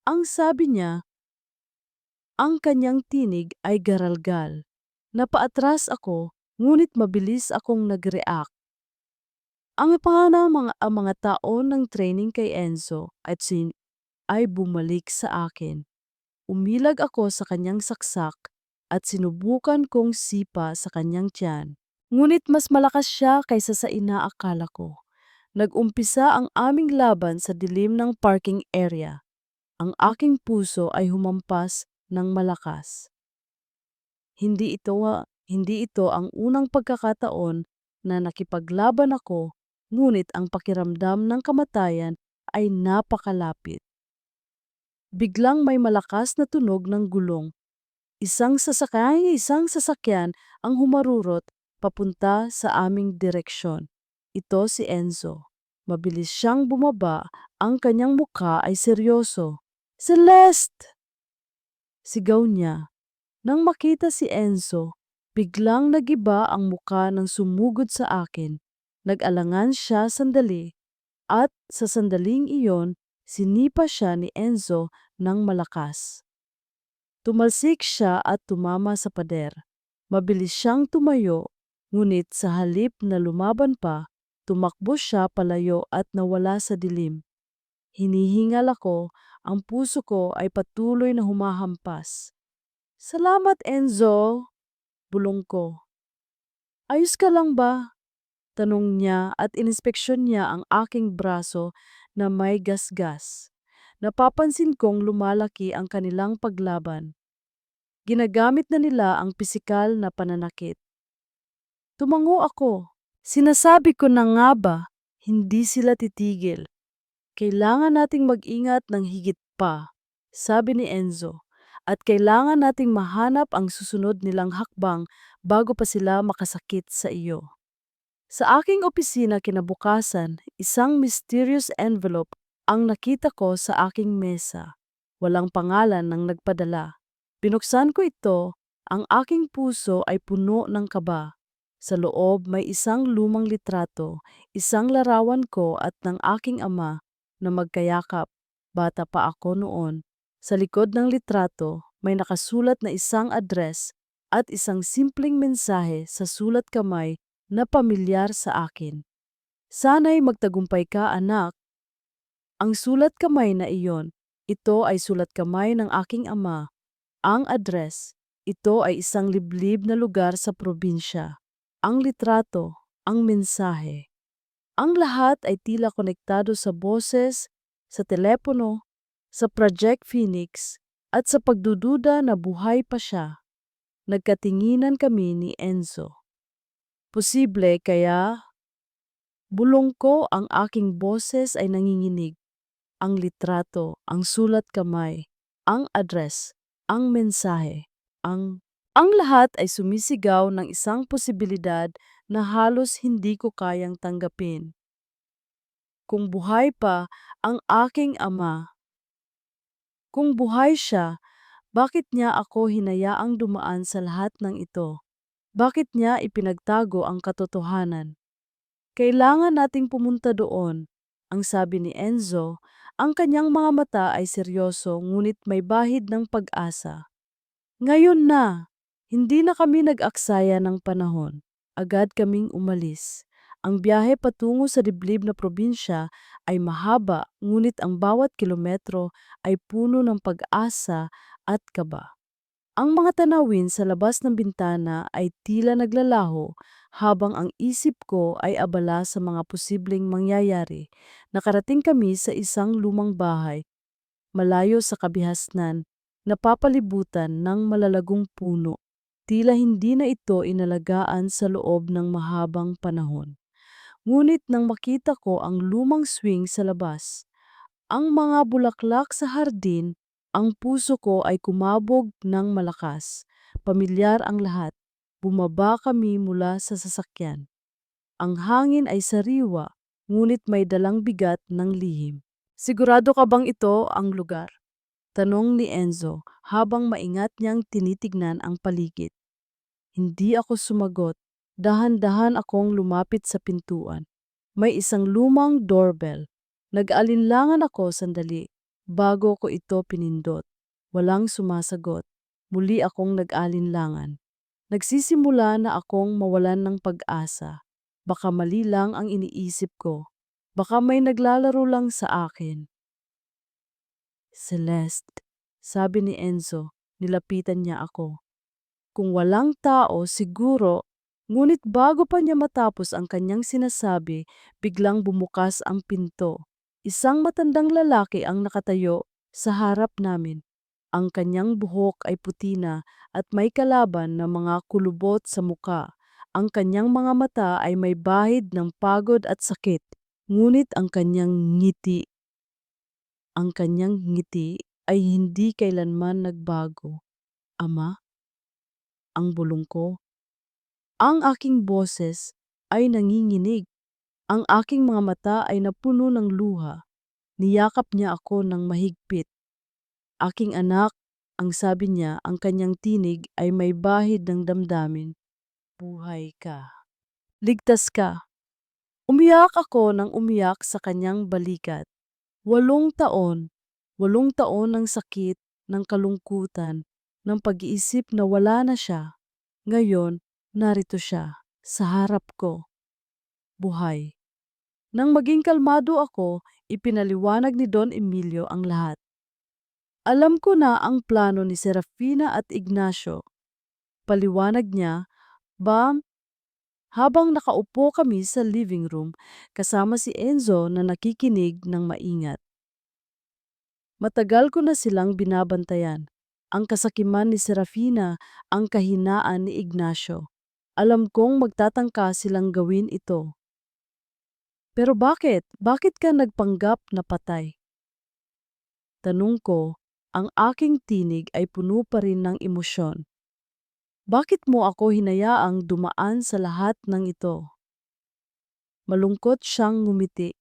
Ang sabi niya, ang kanyang tinig ay garalgal. Napaatras ako, ngunit mabilis akong nag-react. Ang mga taon ng training kay Enzo at ay bumalik sa akin. Umilag ako sa kanyang saksak at sinubukan kong sipa sa kanyang tiyan. Ngunit mas malakas siya kaysa sa inaakala ko. Nag-umpisa ang aming laban sa dilim ng parking area. Ang aking puso ay humampas ng malakas. Hindi ito ang unang pagkakataon na nakipaglaban ako, ngunit ang pakiramdam ng kamatayan ay napakalapit. Biglang may malakas na tunog ng gulong. Isang sasakyan ang humarurot papunta sa aming direksyon. Ito si Enzo. Mabilis siyang bumaba, ang kanyang mukha ay seryoso. "Celeste!" Sigaw niya. Nang makita si Enzo, biglang nagiba ang mukha ng sumugod sa akin. Nag-alangan siya sandali at sa sandaling iyon, sinipa siya ni Enzo ng malakas. Tumalsik siya at tumama sa pader. Mabilis siyang tumayo, ngunit sa halip na lumaban pa, tumakbo siya palayo at nawala sa dilim. Hinihingal ako, ang puso ko ay patuloy na humahampas. "Salamat, Enzo," bulong ko. "Ayos ka lang ba?" tanong niya at inspeksyon niya ang aking braso na may gasgas. Napapansin kong lumalaki ang kanilang paglaban. Ginagamit na nila ang pisikal na pananakit. Tumango ako. Sinasabi ko na nga ba, hindi sila titigil. "Kailangan nating mag-ingat ng higit pa," sabi ni Enzo. "At kailangan nating mahanap ang susunod nilang hakbang bago pa sila makasakit sa iyo." Sa aking opisina kinabukasan, isang mysterious envelope ang nakita ko sa aking mesa. Walang pangalan ng nagpadala. Binuksan ko ito, ang aking puso ay puno ng kaba. Sa loob may isang lumang litrato, isang larawan ko at ng aking ama na magkayakap. Bata pa ako noon. Sa likod ng litrato, may nakasulat na isang address at isang simpleng mensahe sa sulat kamay na pamilyar sa akin. "Sana'y magtagumpay ka, anak." Ang sulat kamay na iyon, ito ay sulat kamay ng aking ama. Ang address, ito ay isang liblib na lugar sa probinsya. Ang litrato, ang mensahe. Ang lahat ay tila konektado sa boses, sa telepono, sa Project Phoenix, at sa pagdududa na buhay pa siya. Nagkatinginan kami ni Enzo. "Posible kaya?" Bulong ko, ang aking boses ay nanginginig. Ang litrato, ang sulat kamay, ang address, ang mensahe, ang lahat ay sumisigaw ng isang posibilidad na halos hindi ko kayang tanggapin. Kung buhay pa ang aking ama, kung buhay siya, bakit niya ako hinayaang dumaan sa lahat ng ito? Bakit niya ipinagtago ang katotohanan? "Kailangan nating pumunta doon," ang sabi ni Enzo. Ang kanyang mga mata ay seryoso ngunit may bahid ng pag-asa. "Ngayon na!" Hindi na kami nag-aksaya ng panahon. Agad kaming umalis. Ang biyahe patungo sa liblib na probinsya ay mahaba, ngunit ang bawat kilometro ay puno ng pag-asa at kaba. Ang mga tanawin sa labas ng bintana ay tila naglalaho habang ang isip ko ay abala sa mga posibleng mangyayari. Nakarating kami sa isang lumang bahay, malayo sa kabihasnan, napapalibutan ng malalagong puno. Tila hindi na ito inalagaan sa loob ng mahabang panahon. Ngunit nang makita ko ang lumang swing sa labas, ang mga bulaklak sa hardin, ang puso ko ay kumabog ng malakas. Pamilyar ang lahat. Bumaba kami mula sa sasakyan. Ang hangin ay sariwa, ngunit may dalang bigat ng lihim. Sigurado ka bang ito ang lugar? Tanong ni Enzo habang maingat niyang tinitignan ang paligid. Hindi ako sumagot. Dahan-dahan akong lumapit sa pintuan. May isang lumang doorbell. Nag-alinlangan ako sandali bago ko ito pinindot. Walang sumasagot. Muli akong nag-alinlangan. Nagsisimula na akong mawalan ng pag-asa. Baka mali lang ang iniisip ko. Baka may naglalaro lang sa akin. Celeste, sabi ni Enzo, nilapitan niya ako. Kung walang tao, siguro, ngunit bago pa niya matapos ang kanyang sinasabi, biglang bumukas ang pinto. Isang matandang lalaki ang nakatayo sa harap namin. Ang kanyang buhok ay puti na at may kalaban na mga kulubot sa muka. Ang kanyang mga mata ay may bahid ng pagod at sakit. Ngunit ang kanyang ngiti ay hindi kailanman nagbago. Ama, ang bulong ko. Ang aking boses ay nanginginig. Ang aking mga mata ay napuno ng luha. Niyakap niya ako ng mahigpit. Aking anak, ang sabi niya, ang kanyang tinig ay may bahid ng damdamin. Buhay ka. Ligtas ka. Umiyak ako ng umiyak sa kanyang balikat. 8 taon, 8 taon ng sakit, ng kalungkutan, ng pag-iisip na wala na siya. Ngayon, narito siya, sa harap ko. Buhay. Nang maging kalmado ako, ipinaliwanag ni Don Emilio ang lahat. Alam ko na ang plano ni Serafina at Ignacio. Paliwanag niya, Bam, habang nakaupo kami sa living room kasama si Enzo na nakikinig ng maingat. Matagal ko na silang binabantayan. Ang kasakiman ni Serafina, ang kahinaan ni Ignacio. Alam kong magtatangka silang gawin ito. Pero bakit? Bakit ka nagpanggap na patay? Tanong ko, ang aking tinig ay puno pa rin ng emosyon. Bakit mo ako hinayaang dumaan sa lahat ng ito? Malungkot siyang ngumiti.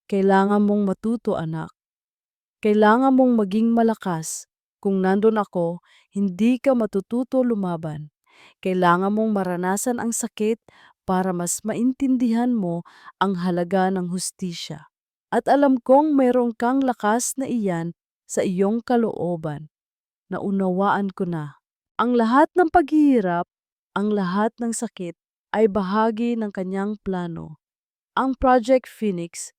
Kailangan mong matuto, anak. Kailangan mong maging malakas. Kung nandun ako, hindi ka matututo lumaban. Kailangan mong maranasan ang sakit para mas maintindihan mo ang halaga ng hustisya. At alam kong mayroon kang lakas na iyan sa iyong kalooban. Naunawaan ko na. Ang lahat ng paghihirap, ang lahat ng sakit ay bahagi ng kanyang plano. Ang Project Phoenix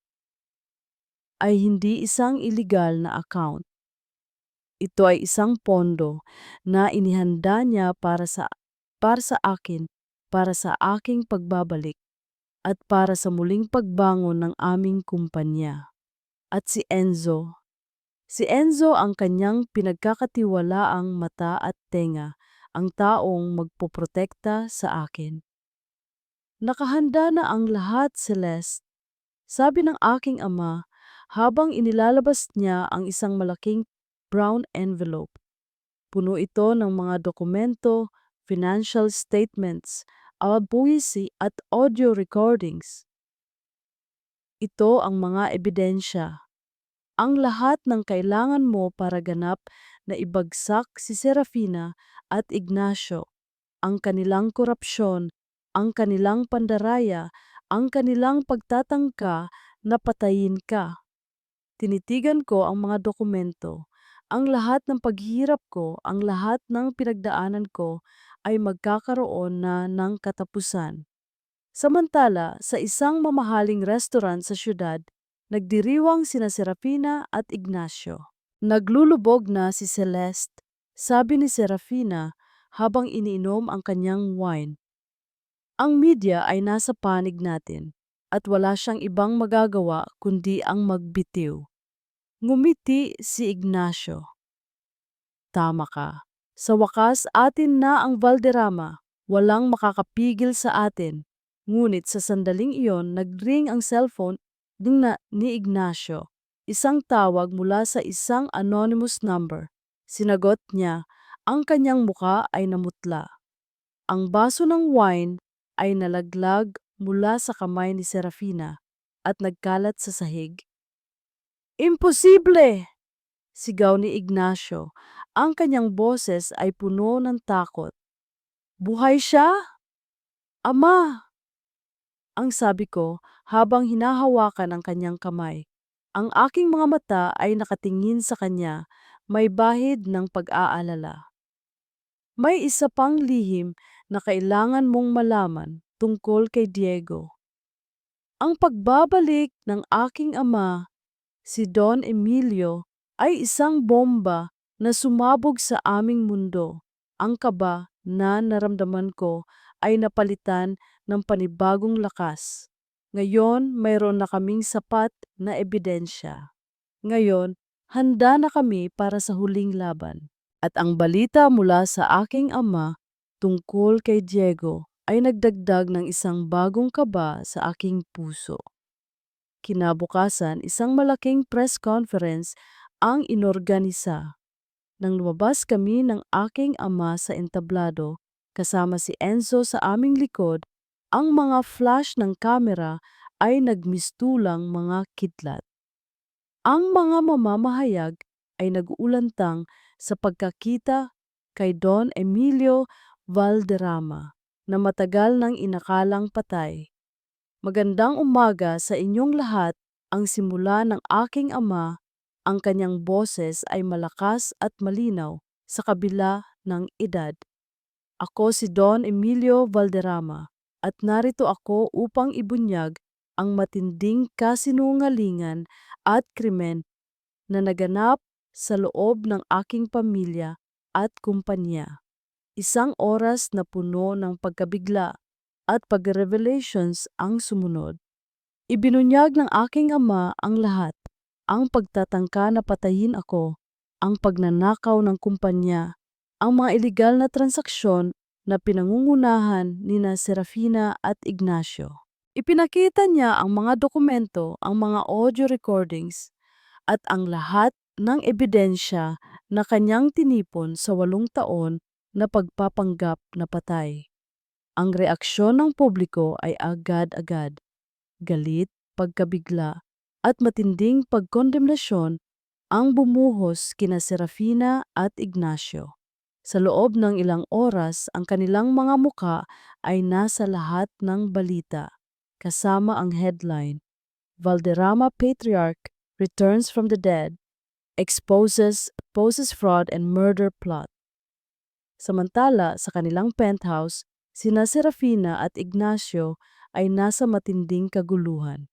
ay hindi isang iligal na account. Ito ay isang pondo na inihanda niya para sa akin, para sa aking pagbabalik, at para sa muling pagbangon ng aming kumpanya. At si Enzo ang kanyang pinagkakatiwalaang mata at tenga, ang taong magpoprotekta sa akin. Nakahanda na ang lahat, Celeste, sabi ng aking ama habang inilalabas niya ang isang malaking brown envelope. Puno ito ng mga dokumento, financial statements, buwisi at audio recordings. Ito ang mga ebidensya. Ang lahat ng kailangan mo para ganap na ibagsak si Serafina at Ignacio, ang kanilang korupsyon, ang kanilang pandaraya, ang kanilang pagtatangka na patayin ka. Tinitigan ko ang mga dokumento. Ang lahat ng paghihirap ko, ang lahat ng pinagdaanan ko ay magkakaroon na ng katapusan. Samantala, sa isang mamahaling restaurant sa syudad, nagdiriwang sina Serafina at Ignacio. Naglulubog na si Celeste. sabi ni Serafina habang iniinom ang kanyang wine. Ang media ay nasa panig natin at wala siyang ibang magagawa kundi ang magbitiw. Ngumiti si Ignacio. Tama ka. Sa wakas atin na ang Valderrama. Walang makakapigil sa atin. Ngunit sa sandaling iyon, nagring ang cellphone ni Ignacio. Isang tawag mula sa isang anonymous number. Sinagot niya, ang kanyang muka ay namutla. Ang baso ng wine ay nalaglag mula sa kamay ni Serafina at nagkalat sa sahig. Imposible! Sigaw ni Ignacio. Ang kanyang boses ay puno ng takot. Buhay siya? Ama! Ang sabi ko habang hinahawakan ang kanyang kamay. Ang aking mga mata ay nakatingin sa kanya, may bahid ng pag-aalala. May isa pang lihim na kailangan mong malaman tungkol kay Diego. Ang pagbabalik ng aking ama, si Don Emilio, ay isang bomba na sumabog sa aming mundo. Ang kaba na naramdaman ko ay napalitan ng panibagong lakas. Ngayon, mayroon na kaming sapat na ebidensya. Ngayon, handa na kami para sa huling laban. At ang balita mula sa aking ama tungkol kay Diego ay nagdagdag ng isang bagong kaba sa aking puso. Kinabukasan, isang malaking press conference ang inorganisa. Nang lumabas kami ng aking ama sa entablado, kasama si Enzo sa aming likod, ang mga flash ng kamera ay nagmistulang mga kidlat. Ang mga mamamahayag ay nag-uulantang sa pagkakita kay Don Emilio Valderrama na matagal nang inakalang patay. Magandang umaga sa inyong lahat. Ang simula ng aking ama, ang kanyang boses ay malakas at malinaw sa kabila ng edad. Ako si Don Emilio Valderrama at narito ako upang ibunyag ang matinding kasinungalingan at krimen na naganap sa loob ng aking pamilya at kumpanya. Isang oras na puno ng pagkabigla at pag-revelations ang sumunod. Ibinunyag ng aking ama ang lahat, ang pagtatangka na patayin ako, ang pagnanakaw ng kumpanya, ang mga iligal na transaksyon na pinangungunahan nina Serafina at Ignacio. Ipinakita niya ang mga dokumento, ang mga audio recordings, at ang lahat ng ebidensya na kanyang tinipon sa 8 taon na pagpapanggap na patay. Ang reaksyon ng publiko ay agad-agad. Galit, pagkabigla, at matinding pagkondemnasyon ang bumuhos kina Serafina at Ignacio. Sa loob ng ilang oras, ang kanilang mga muka ay nasa lahat ng balita, kasama ang headline, Valderrama Patriarch returns from the dead, exposes fraud and murder plot. Samantala, sa kanilang penthouse, sina Serafina at Ignacio ay nasa matinding kaguluhan.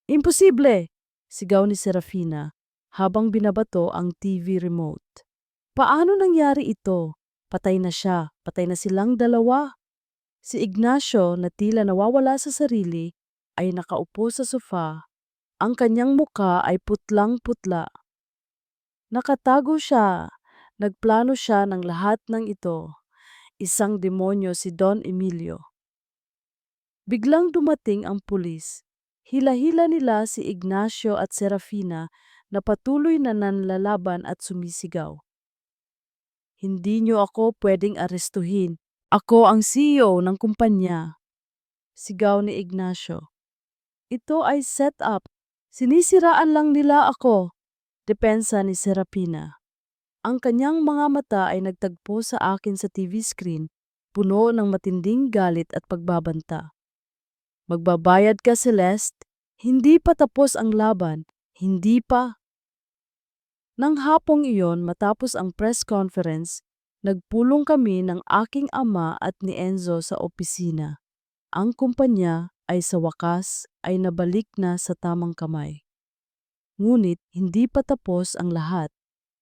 Imposible! Sigaw ni Serafina habang binabato ang TV remote. Paano nangyari ito? Patay na siya, patay na silang dalawa. Si Ignacio na tila nawawala sa sarili ay nakaupo sa sofa. Ang kanyang muka ay putlang-putla. Nakatago siya. Nagplano siya ng lahat ng ito. Isang demonyo si Don Emilio. Biglang dumating ang pulis. Hila-hila nila si Ignacio at Serafina na patuloy na nanlalaban at sumisigaw. Hindi niyo ako pwedeng arestuhin. Ako ang CEO ng kumpanya. Sigaw ni Ignacio. Ito ay set up. Sinisiraan lang nila ako. Depensa ni Serafina. Ang kanyang mga mata ay nagtagpo sa akin sa TV screen, puno ng matinding galit at pagbabanta. Magbabayad ka, Celeste. Hindi pa tapos ang laban. Hindi pa. Nang hapong iyon matapos ang press conference, nagpulong kami ng aking ama at ni Enzo sa opisina. Ang kumpanya ay sa wakas ay nabalik na sa tamang kamay. Ngunit hindi pa tapos ang lahat.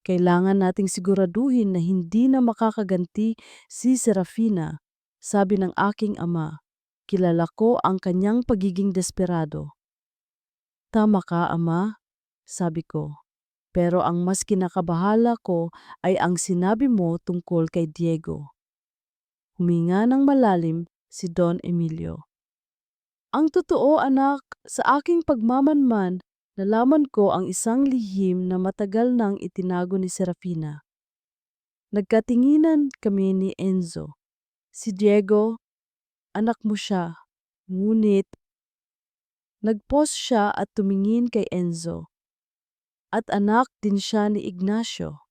Kailangan nating siguraduhin na hindi na makakaganti si Serafina, sabi ng aking ama. Kilala ko ang kanyang pagiging desperado. Tama ka, ama, sabi ko. Pero ang mas kinakabahala ko ay ang sinabi mo tungkol kay Diego. Huminga ng malalim si Don Emilio. Ang totoo, anak, sa aking pagmamanman, nalaman ko ang isang lihim na matagal nang itinago ni Serafina. Nagkatinginan kami ni Enzo. Si Diego, anak mo siya. Ngunit, nagpause siya at tumingin kay Enzo. At anak din siya ni Ignacio.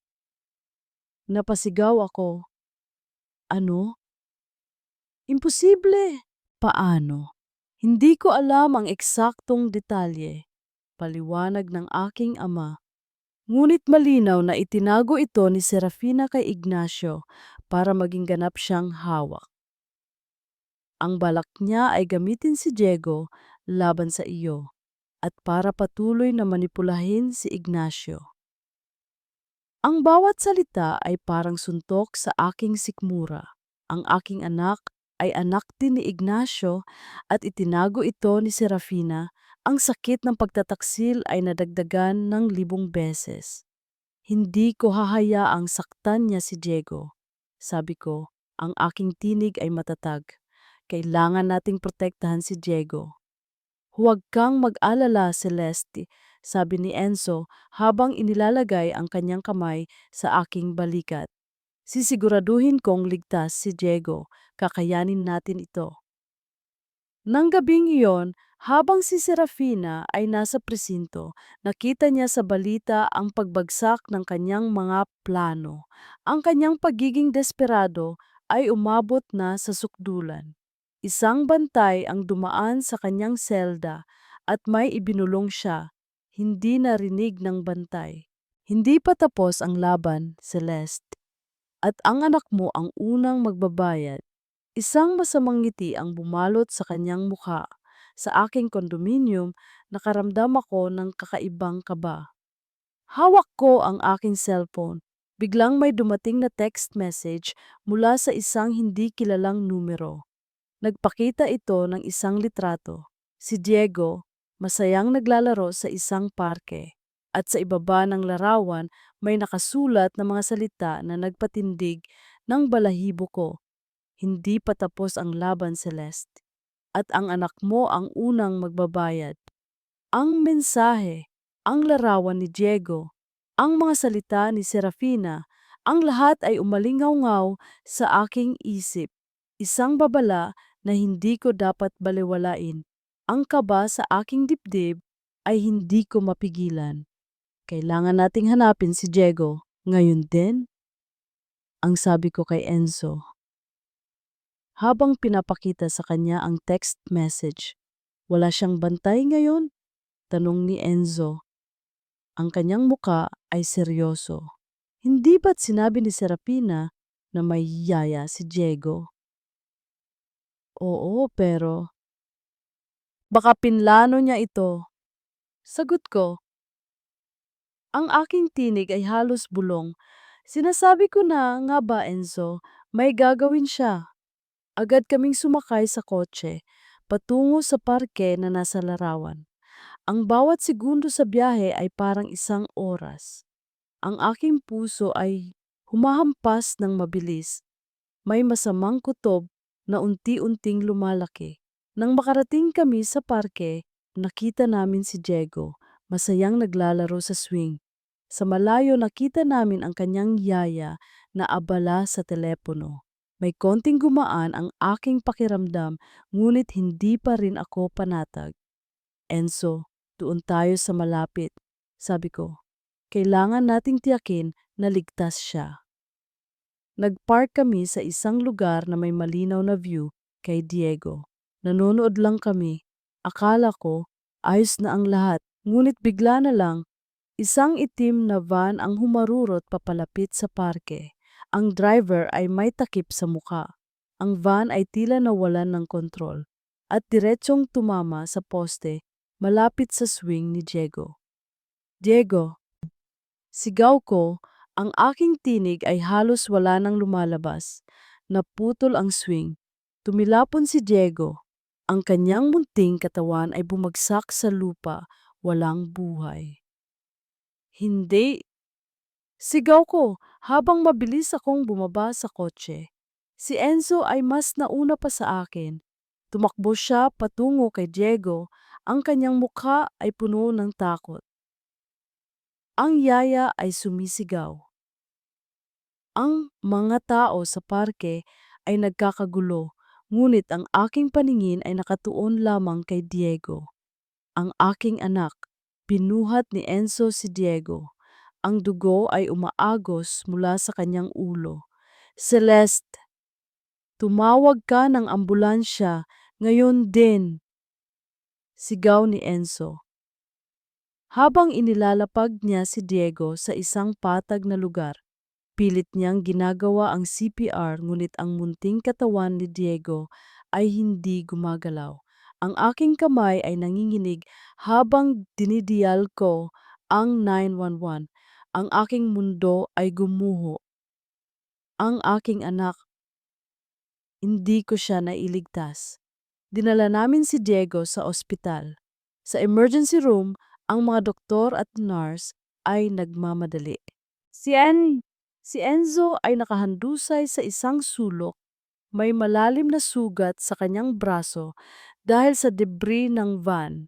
Napasigaw ako. Ano? Imposible! Paano? Hindi ko alam ang eksaktong detalye. Paliwanag ng aking ama. Ngunit malinaw na itinago ito ni Serafina kay Ignacio para maging ganap siyang hawak. Ang balak niya ay gamitin si Diego laban sa iyo at para patuloy na manipulahin si Ignacio. Ang bawat salita ay parang suntok sa aking sikmura. Ang aking anak ay anak din ni Ignacio at itinago ito ni Serafina. Ang sakit ng pagtataksil ay nadagdagan ng 1,000 beses. Hindi ko hahayaang saktan niya si Diego. Sabi ko, ang aking tinig ay matatag. Kailangan nating protektahan si Diego. Huwag kang mag-alala, Celeste, sabi ni Enzo habang inilalagay ang kanyang kamay sa aking balikat. Sisiguraduhin kong ligtas si Diego, kakayanin natin ito. Nang gabing iyon, habang si Serafina ay nasa presinto, nakita niya sa balita ang pagbagsak ng kanyang mga plano. Ang kanyang pagiging desperado ay umabot na sa sukdulan. Isang bantay ang dumaan sa kanyang selda at may ibinulong siya, hindi narinig ng bantay. Hindi pa tapos ang laban, Celeste. At ang anak mo ang unang magbabayad. Isang masamang ngiti ang bumalot sa kanyang mukha. Sa aking kondominium, nakaramdam ako ng kakaibang kaba. Hawak ko ang aking cellphone. Biglang may dumating na text message mula sa isang hindi kilalang numero. Nagpakita ito ng isang litrato. Si Diego, masayang naglalaro sa isang parke. At sa ibaba ng larawan, may nakasulat na mga salita na nagpatindig ng balahibo ko. Hindi pa tapos ang laban, Celeste. At ang anak mo ang unang magbabayad. Ang mensahe, ang larawan ni Diego, ang mga salita ni Serafina, ang lahat ay umalingaw-ngaw sa aking isip. Isang babala na hindi ko dapat balewalain. Ang kaba sa aking dibdib ay hindi ko mapigilan. Kailangan nating hanapin si Diego. Ngayon din, ang sabi ko kay Enzo. Habang pinapakita sa kanya ang text message, wala siyang bantay ngayon? Tanong ni Enzo. Ang kanyang muka ay seryoso. Hindi ba't sinabi ni Serafina na may yaya si Diego? Oo, pero baka pinlano niya ito. Sagot ko, ang aking tinig ay halos bulong. Sinasabi ko na nga ba, Enzo, may gagawin siya. Agad kaming sumakay sa kotse, patungo sa parke na nasa larawan. Ang bawat segundo sa biyahe ay parang isang oras. Ang aking puso ay humahampas ng mabilis. May masamang kutob na unti-unting lumalaki. Nang makarating kami sa parke, nakita namin si Diego, masayang naglalaro sa swing. Sa malayo nakita namin ang kanyang yaya na abala sa telepono. May konting gumaan ang aking pakiramdam, ngunit hindi pa rin ako panatag. Enzo, doon tayo sa malapit, sabi ko. Kailangan nating tiyakin na ligtas siya. Nagpark kami sa isang lugar na may malinaw na view kay Diego. Nanonood lang kami. Akala ko, ayos na ang lahat. Ngunit bigla na lang, isang itim na van ang humarurot papalapit sa parke. Ang driver ay may takip sa muka. Ang van ay tila nawalan ng kontrol at diretsong tumama sa poste malapit sa swing ni Diego. Diego, sigaw ko Ang aking tinig ay halos wala nang lumalabas. Naputol ang swing. Tumilapon si Diego. Ang kanyang munting katawan ay bumagsak sa lupa, walang buhay. Hindi. Sigaw ko habang mabilis akong bumaba sa kotse. Si Enzo ay mas nauna pa sa akin. Tumakbo siya patungo kay Diego. Ang kanyang mukha ay puno ng takot. Ang yaya ay sumisigaw. Ang mga tao sa parke ay nagkakagulo, ngunit ang aking paningin ay nakatuon lamang kay Diego. Ang aking anak, pinuhat ni Enzo si Diego. Ang dugo ay umaagos mula sa kanyang ulo. Celeste, tumawag ka ng ambulansya ngayon din, sigaw ni Enzo. Habang inilalapag niya si Diego sa isang patag na lugar, pilit niyang ginagawa ang CPR ngunit ang munting katawan ni Diego ay hindi gumagalaw. Ang aking kamay ay nanginginig habang dinidiyal ko ang 911. Ang aking mundo ay gumuho. Ang aking anak, hindi ko siya nailigtas. Dinala namin si Diego sa ospital. Sa emergency room, ang mga doktor at nurse ay nagmamadali. Si En Si Enzo ay nakahandusay sa isang sulok. May malalim na sugat sa kanyang braso dahil sa debris ng van.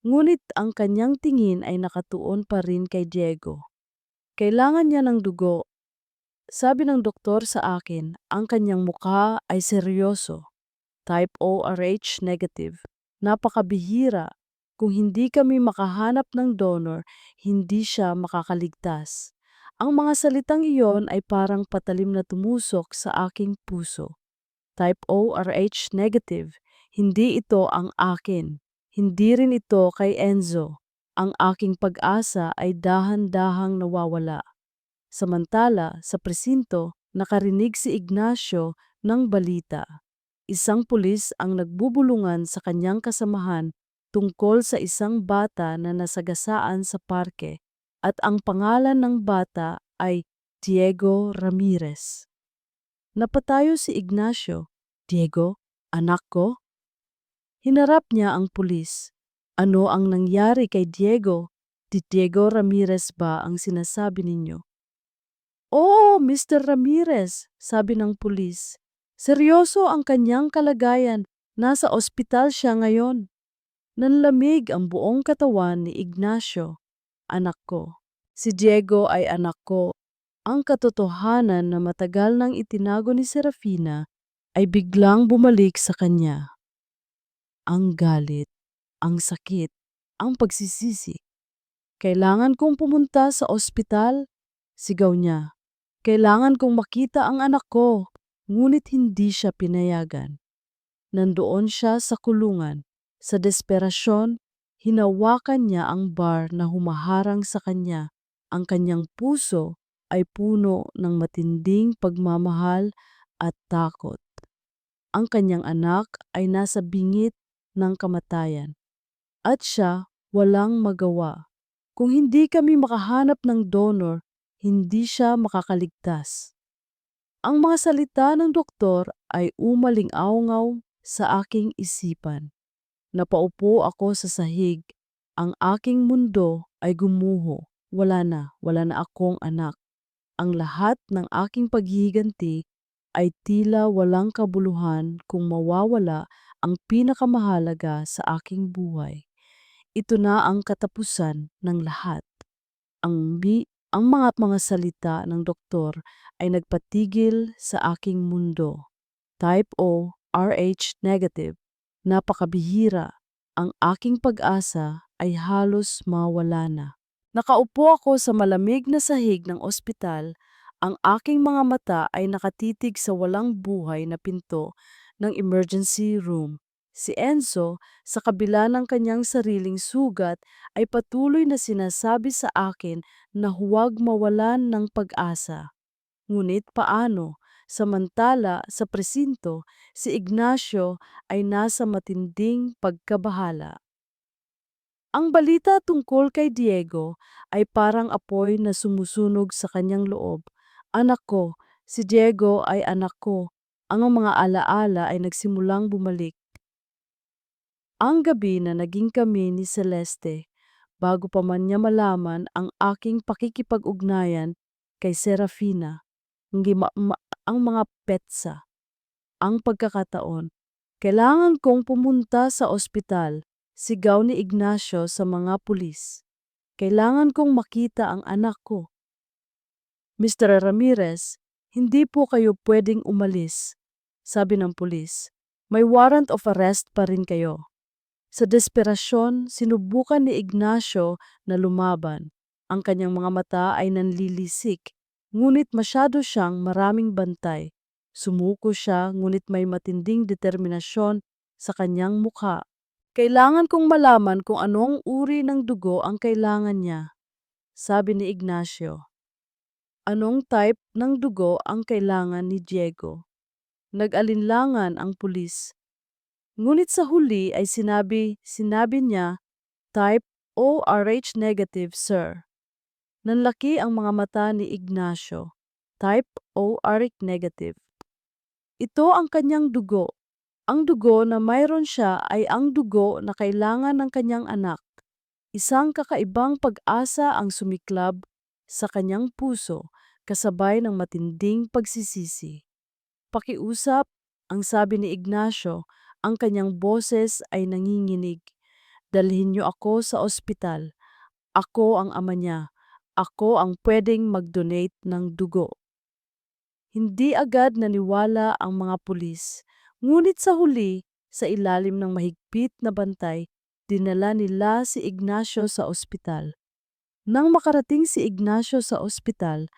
Ngunit ang kanyang tingin ay nakatuon pa rin kay Diego. Kailangan niya ng dugo. Sabi ng doktor sa akin, ang kanyang mukha ay seryoso. Type O Rh negative. Napakabihira. Kung hindi kami makahanap ng donor, hindi siya makakaligtas. Ang mga salitang iyon ay parang patalim na tumusok sa aking puso. Type O Rh negative. Hindi ito ang akin. Hindi rin ito kay Enzo. Ang aking pag-asa ay dahan-dahang nawawala. Samantala, sa presinto, nakarinig si Ignacio ng balita. Isang pulis ang nagbubulungan sa kanyang kasamahan tungkol sa isang bata na nasagasaan sa parke at ang pangalan ng bata ay Diego Ramirez. Napatayo si Ignacio. Diego, anak ko? Hinarap niya ang pulis. Ano ang nangyari kay Diego? Di Diego Ramirez ba ang sinasabi ninyo? Oo, Mr. Ramirez, sabi ng pulis. Seryoso ang kanyang kalagayan. Nasa ospital siya ngayon. Nanlamig ang buong katawan ni Ignacio. Anak ko. Si Diego ay anak ko. Ang katotohanan na matagal nang itinago ni Serafina ay biglang bumalik sa kanya. Ang galit, ang sakit, ang pagsisisi. Kailangan kong pumunta sa ospital, sigaw niya. Kailangan kong makita ang anak ko, ngunit hindi siya pinayagan. Nandoon siya sa kulungan. Sa desperasyon, hinawakan niya ang bar na humaharang sa kanya. Ang kanyang puso ay puno ng matinding pagmamahal at takot. Ang kanyang anak ay nasa bingit ng kamatayan. At siya walang magawa. Kung hindi kami makahanap ng donor, hindi siya makakaligtas. Ang mga salita ng doktor ay umaling-awngaw sa aking isipan. Napaupo ako sa sahig. Ang aking mundo ay gumuho. Wala na akong anak. Ang lahat ng aking paghihiganti ay tila walang kabuluhan kung mawawala ang pinakamahalaga sa aking buhay. Ito na ang katapusan ng lahat. Ang mga salita ng doktor ay nagpatigil sa aking mundo. Type O Rh negative. Napakabihira. Ang aking pag-asa ay halos mawala na. Nakaupo ako sa malamig na sahig ng ospital. Ang aking mga mata ay nakatitig sa walang buhay na pinto ng emergency room. Si Enzo, sa kabila ng kanyang sariling sugat, ay patuloy na sinasabi sa akin na huwag mawalan ng pag-asa. Ngunit paano? Samantala sa presinto, si Ignacio ay nasa matinding pagkabahala. Ang balita tungkol kay Diego ay parang apoy na sumusunog sa kanyang loob. Anak ko, si Diego ay anak ko. Ang mga alaala ay nagsimulang bumalik. Ang gabi na naging kami ni Celeste, bago pa man niya malaman ang aking pakikipag-ugnayan kay Serafina, ang mga petsa, ang pagkakataon. Kailangan kong pumunta sa ospital, sigaw ni Ignacio sa mga pulis. Kailangan kong makita ang anak ko. Mr. Ramirez, hindi po kayo pwedeng umalis, sabi ng pulis. May warrant of arrest pa rin kayo. Sa desperasyon, sinubukan ni Ignacio na lumaban. Ang kanyang mga mata ay nanlilisik, ngunit masyado siyang maraming bantay. Sumuko siya, ngunit may matinding determinasyon sa kanyang mukha. Kailangan kong malaman kung anong uri ng dugo ang kailangan niya, sabi ni Ignacio. Anong type ng dugo ang kailangan ni Diego? Nag-alinlangan ang pulis. Ngunit sa huli ay sinabi niya, type ORH negative, sir. Nanlaki ang mga mata ni Ignacio. Type ORH negative. Ito ang kanyang dugo. Ang dugo na mayroon siya ay ang dugo na kailangan ng kanyang anak. Isang kakaibang pag-asa ang sumiklab sa kanyang puso kasabay ng matinding pagsisisi. Pakiusap, ang sabi ni Ignacio, ang kanyang boses ay nanginginig. Dalhin niyo ako sa ospital. Ako ang ama niya. Ako ang pwedeng mag-donate ng dugo. Hindi agad naniwala ang mga pulis, ngunit sa huli, sa ilalim ng mahigpit na bantay, dinala nila si Ignacio sa ospital. Nang makarating si Ignacio sa ospital,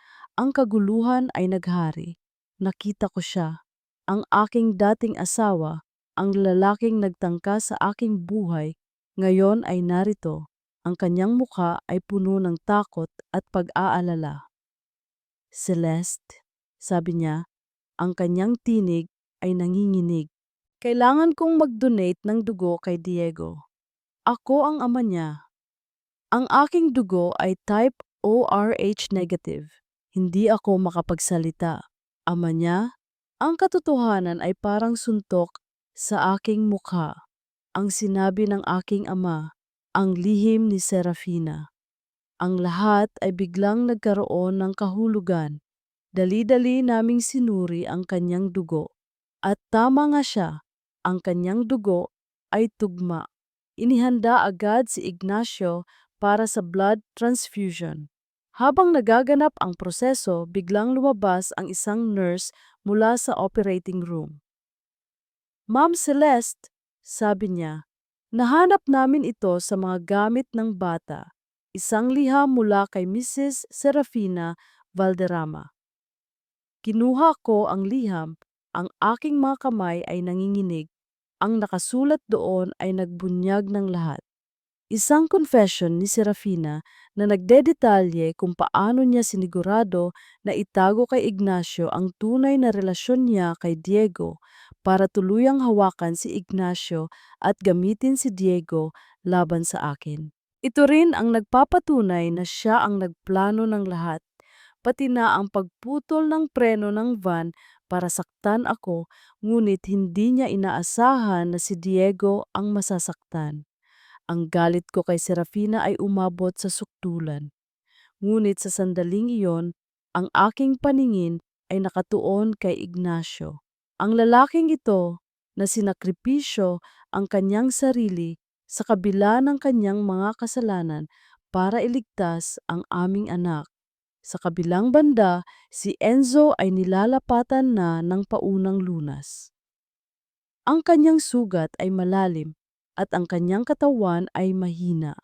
ang kaguluhan ay naghari. Nakita ko siya, ang aking dating asawa, ang lalaking nagtangka sa aking buhay, ngayon ay narito. Ang kanyang mukha ay puno ng takot at pag-aalala. Celeste, sabi niya, ang kanyang tinig ay nanginginig. Kailangan kong mag-donate ng dugo kay Diego. Ako ang ama niya. Ang aking dugo ay type ORH negative. Hindi ako makapagsalita. Ama niya, ang katotohanan ay parang suntok sa aking mukha. Ang sinabi ng aking ama, ang lihim ni Serafina. Ang lahat ay biglang nagkaroon ng kahulugan. Dali-dali naming sinuri ang kanyang dugo. At tama nga siya, ang kanyang dugo ay tugma. Inihanda agad si Ignacio para sa blood transfusion. Habang nagaganap ang proseso, biglang lumabas ang isang nurse mula sa operating room. Ma'am Celeste, sabi niya, nahanap namin ito sa mga gamit ng bata. Isang liham mula kay Mrs. Serafina Valderrama. Kinuha ko ang liham, ang aking mga kamay ay nanginginig. Ang nakasulat doon ay nagbunyag ng lahat. Isang confession ni Serafina na nagdedetalye kung paano niya sinigurado na itago kay Ignacio ang tunay na relasyon niya kay Diego para tuluyang hawakan si Ignacio at gamitin si Diego laban sa akin. Ito rin ang nagpapatunay na siya ang nagplano ng lahat, pati na ang pagputol ng preno ng van para saktan ako, ngunit hindi niya inaasahan na si Diego ang masasaktan. Ang galit ko kay Serafina ay umabot sa sukdulan. Ngunit sa sandaling iyon, ang aking paningin ay nakatuon kay Ignacio. Ang lalaking ito na sinakripisyo ang kanyang sarili sa kabila ng kanyang mga kasalanan para iligtas ang aming anak. Sa kabilang banda, si Enzo ay nilalapatan na ng paunang lunas. Ang kanyang sugat ay malalim at ang kanyang katawan ay mahina.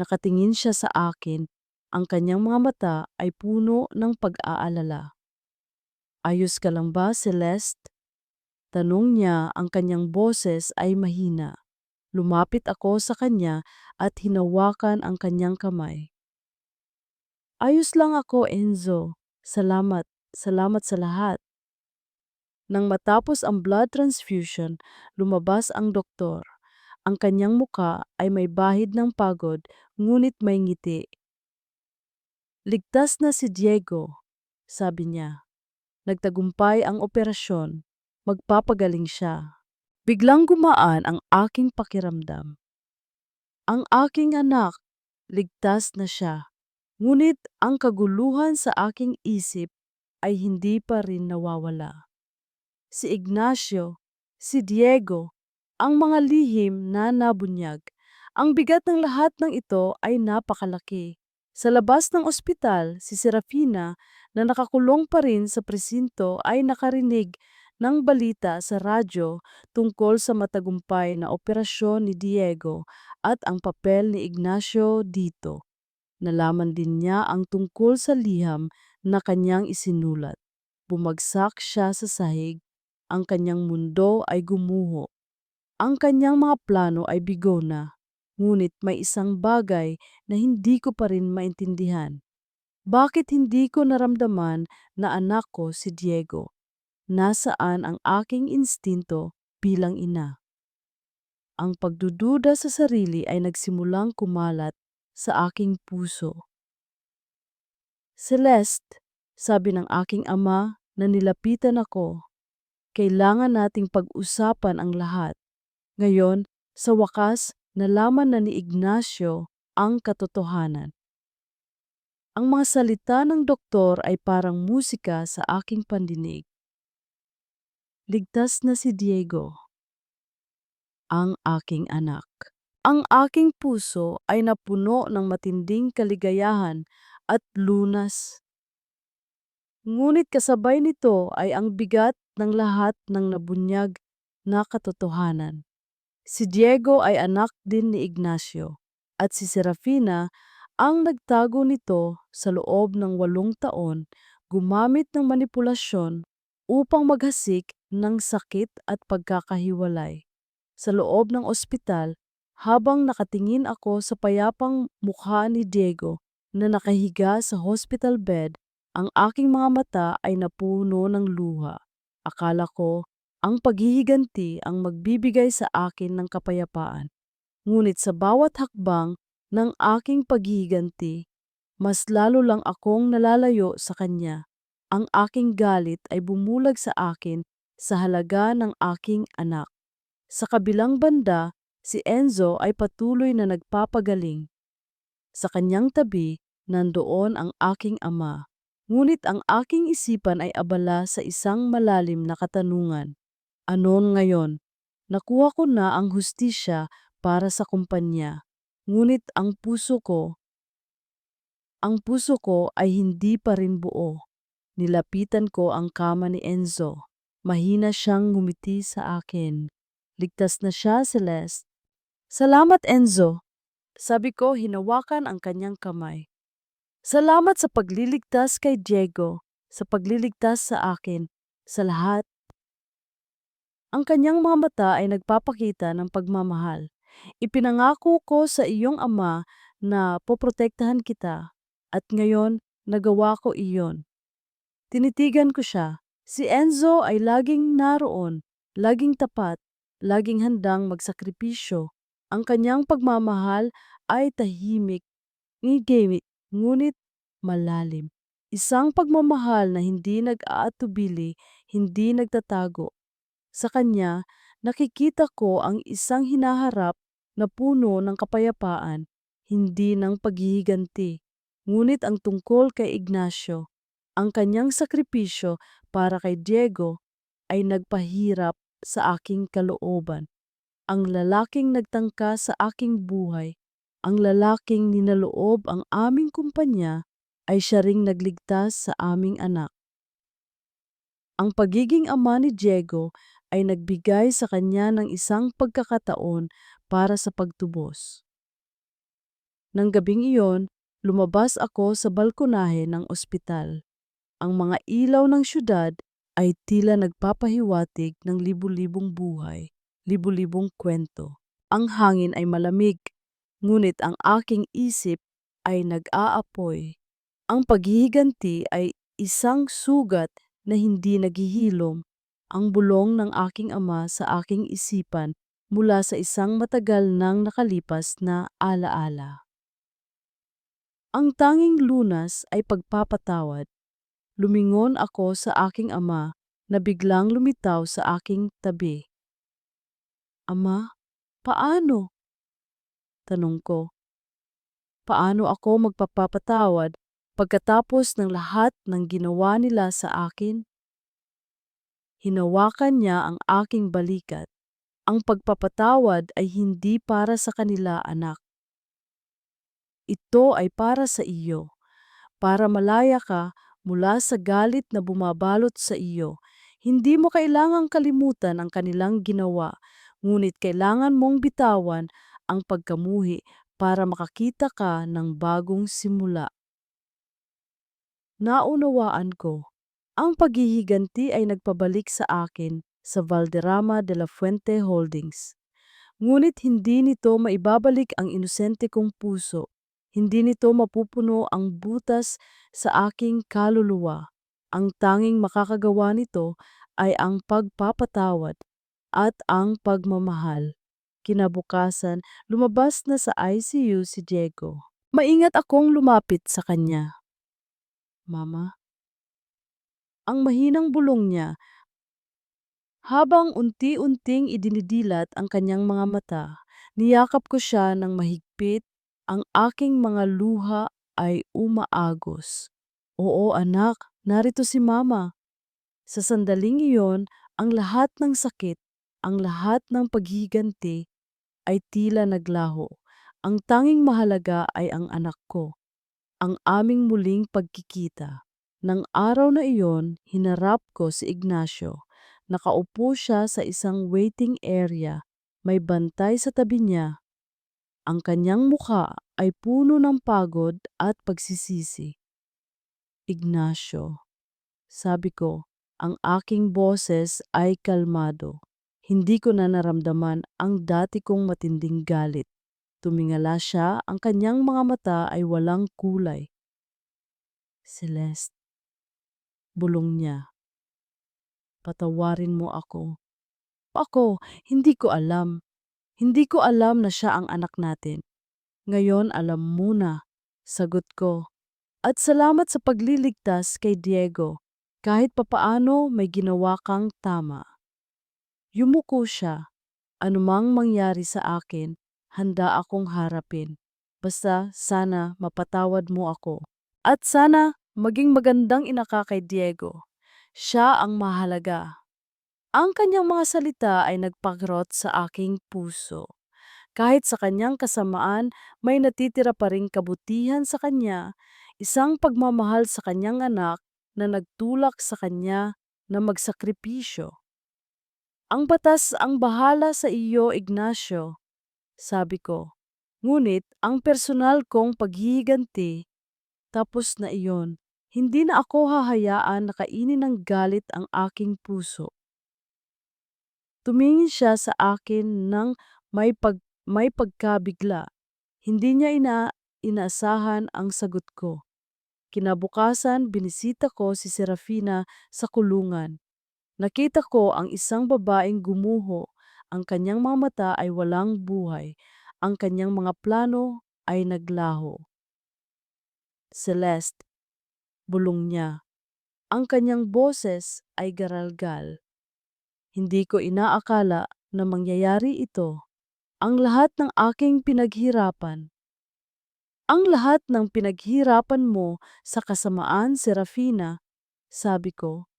Nakatingin siya sa akin, ang kanyang mga mata ay puno ng pag-aalala. Ayos ka lang ba, Celeste? Tanong niya, ang kanyang boses ay mahina. Lumapit ako sa kanya at hinawakan ang kanyang kamay. Ayos lang ako, Enzo. Salamat. Salamat sa lahat. Nang matapos ang blood transfusion, lumabas ang doktor. Ang kanyang muka ay may bahid ng pagod, ngunit may ngiti. Ligtas na si Diego, sabi niya. Nagtagumpay ang operasyon. Magpapagaling siya. Biglang gumaan ang aking pakiramdam. Ang aking anak, ligtas na siya. Ngunit ang kaguluhan sa aking isip ay hindi pa rin nawawala. Si Ignacio, si Diego, ang mga lihim na nabunyag. Ang bigat ng lahat ng ito ay napakalaki. Sa labas ng ospital, si Serafina na nakakulong pa rin sa presinto ay nakarinig ng balita sa radyo tungkol sa matagumpay na operasyon ni Diego at ang papel ni Ignacio dito. Nalaman din niya ang tungkol sa liham na kanyang isinulat. Bumagsak siya sa sahig. Ang kanyang mundo ay gumuho. Ang kanyang mga plano ay bigo na. Ngunit may isang bagay na hindi ko pa rin maintindihan. Bakit hindi ko naramdaman na anak ko si Diego? Nasaan ang aking instinto bilang ina? Ang pagdududa sa sarili ay nagsimulang kumalat sa aking puso. Celeste, sabi ng aking ama na nilapitan ako, kailangan nating pag-usapan ang lahat. Ngayon, sa wakas, nalaman na ni Ignacio ang katotohanan. Ang mga salita ng doktor ay parang musika sa aking pandinig. Ligtas na si Diego, ang aking anak. Ang aking puso ay napuno ng matinding kaligayahan at lunas. Ngunit kasabay nito ay ang bigat ng lahat ng nabunyag na katotohanan. Si Diego ay anak din ni Ignacio at si Serafina ang nagtago nito sa loob ng 8 taon gumamit ng manipulasyon upang maghasik ng sakit at pagkakahiwalay. Sa loob ng ospital, habang nakatingin ako sa payapang mukha ni Diego na nakahiga sa hospital bed, ang aking mga mata ay napuno ng luha. Akala ko ang paghihiganti ang magbibigay sa akin ng kapayapaan. Ngunit sa bawat hakbang ng aking paghihiganti, mas lalo lang akong nalalayo sa kanya. Ang aking galit ay bumulag sa akin sa halaga ng aking anak. Sa kabilang banda, si Enzo ay patuloy na nagpapagaling. Sa kanyang tabi, nandoon ang aking ama. Ngunit ang aking isipan ay abala sa isang malalim na katanungan. Anon ngayon? Nakuha ko na ang hustisya para sa kumpanya. Ngunit ang puso ko ay hindi pa rin buo. Nilapitan ko ang kama ni Enzo. Mahina siyang ngumiti sa akin. Ligtas na siya, Celeste. Salamat, Enzo. Sabi ko, hinawakan ang kanyang kamay. Salamat sa pagliligtas kay Diego, sa pagliligtas sa akin, sa lahat. Ang kanyang mga mata ay nagpapakita ng pagmamahal. Ipinangako ko sa iyong ama na poprotektahan kita, at ngayon nagawa ko iyon. Tinitigan ko siya. Si Enzo ay laging naroon, laging tapat, laging handang magsakripisyo. Ang kanyang pagmamahal ay tahimik, ngigimik, ngunit malalim. Isang pagmamahal na hindi nag-aatubili, hindi nagtatago. Sa kanya, nakikita ko ang isang hinaharap na puno ng kapayapaan, hindi ng paghihiganti. Ngunit ang tungkol kay Ignacio, ang kanyang sakripisyo para kay Diego ay nagpahirap sa aking kalooban. Ang lalaking nagtangka sa aking buhay, ang lalaking ninaloob ang aming kumpanya, ay siya ring nagligtas sa aming anak. Ang pagiging ama ni Diego ay nagbigay sa kanya ng isang pagkakataon para sa pagtubos. Nang gabing iyon, lumabas ako sa balkonahe ng ospital. Ang mga ilaw ng syudad ay tila nagpapahiwatig ng libu-libong buhay, libu-libong kwento. Ang hangin ay malamig, ngunit ang aking isip ay nag-aapoy. Ang paghihiganti ay isang sugat na hindi naghihilom. Ang bulong ng aking ama sa aking isipan mula sa isang matagal nang nakalipas na alaala. Ang tanging lunas ay pagpapatawad. Lumingon ako sa aking ama na biglang lumitaw sa aking tabi. Ama, paano? Tanong ko. Paano ako magpapatawad pagkatapos ng lahat ng ginawa nila sa akin? Hinawakan niya ang aking balikat. Ang pagpapatawad ay hindi para sa kanila, anak. Ito ay para sa iyo, para malaya ka mula sa galit na bumabalot sa iyo. Hindi mo kailangang kalimutan ang kanilang ginawa, ngunit kailangan mong bitawan ang pagkamuhi para makakita ka ng bagong simula. Naunawaan ko. Ang paghihiganti ay nagpabalik sa akin sa Valderrama de la Fuente Holdings. Ngunit hindi nito maibabalik ang inosente kong puso. Hindi nito mapupuno ang butas sa aking kaluluwa. Ang tanging makakagawa nito ay ang pagpapatawad at ang pagmamahal. Kinabukasan, lumabas na sa ICU si Diego. Maingat akong lumapit sa kanya. Mama, ang mahinang bulong niya habang unti-unting idinidilat ang kanyang mga mata. Niyakap ko siya ng mahigpit, ang aking mga luha ay umaagos. Oo anak, narito si mama. Sa sandaling iyon, ang lahat ng sakit, ang lahat ng paghiganti ay tila naglaho. Ang tanging mahalaga ay ang anak ko, ang aming muling pagkikita. Nang araw na iyon, hinarap ko si Ignacio. Nakaupo siya sa isang waiting area. May bantay sa tabi niya. Ang kanyang mukha ay puno ng pagod at pagsisisi. Ignacio, sabi ko, ang aking boses ay kalmado. Hindi ko na naramdaman ang dati kong matinding galit. Tumingala siya, ang kanyang mga mata ay walang kulay. Celeste, bulong niya, patawarin mo ako. Ako, hindi ko alam. Hindi ko alam na siya ang anak natin. Ngayon alam mo na, sagot ko. At salamat sa pagliligtas kay Diego. Kahit papaano may ginawa kang tama. Yumuko siya. Anumang mangyari sa akin, handa akong harapin. Basta sana mapatawad mo ako. At sana maging magandang ina ka kay Diego. Siya ang mahalaga. Ang kanyang mga salita ay nagpagrot sa aking puso. Kahit sa kanyang kasamaan, may natitira pa ring kabutihan sa kanya, isang pagmamahal sa kanyang anak na nagtulak sa kanya na magsakripisyo. Ang batas ang bahala sa iyo, Ignacio, sabi ko. Ngunit ang personal kong paghihiganti, tapos na iyon. Hindi na ako hahayaan na kainin ng galit ang aking puso. Tumingin siya sa akin ng may pagkabigla. Hindi niya inaasahan ang sagot ko. Kinabukasan, binisita ko si Serafina sa kulungan. Nakita ko ang isang babaeng gumuho. Ang kanyang mga mata ay walang buhay. Ang kanyang mga plano ay naglaho. Celeste, bulong niya. Ang kanyang boses ay garalgal. Hindi ko inaakala na mangyayari ito. Ang lahat ng aking pinaghirapan. Ang lahat ng pinaghirapan mo sa kasamaan, Serafina, sabi ko.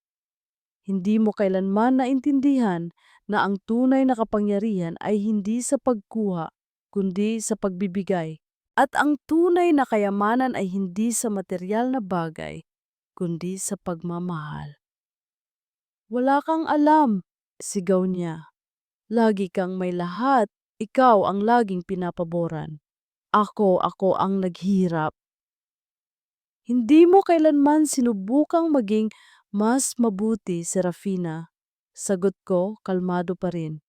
Hindi mo kailanman naintindihan na ang tunay na kapangyarihan ay hindi sa pagkuha, kundi sa pagbibigay. At ang tunay na kayamanan ay hindi sa material na bagay, kundi sa pagmamahal. Wala kang alam, sigaw niya. Lagi kang may lahat, ikaw ang laging pinapaboran. Ako ang naghirap. Hindi mo kailanman sinubukang maging mas mabuti, Serafina. Sagot ko, kalmado pa rin.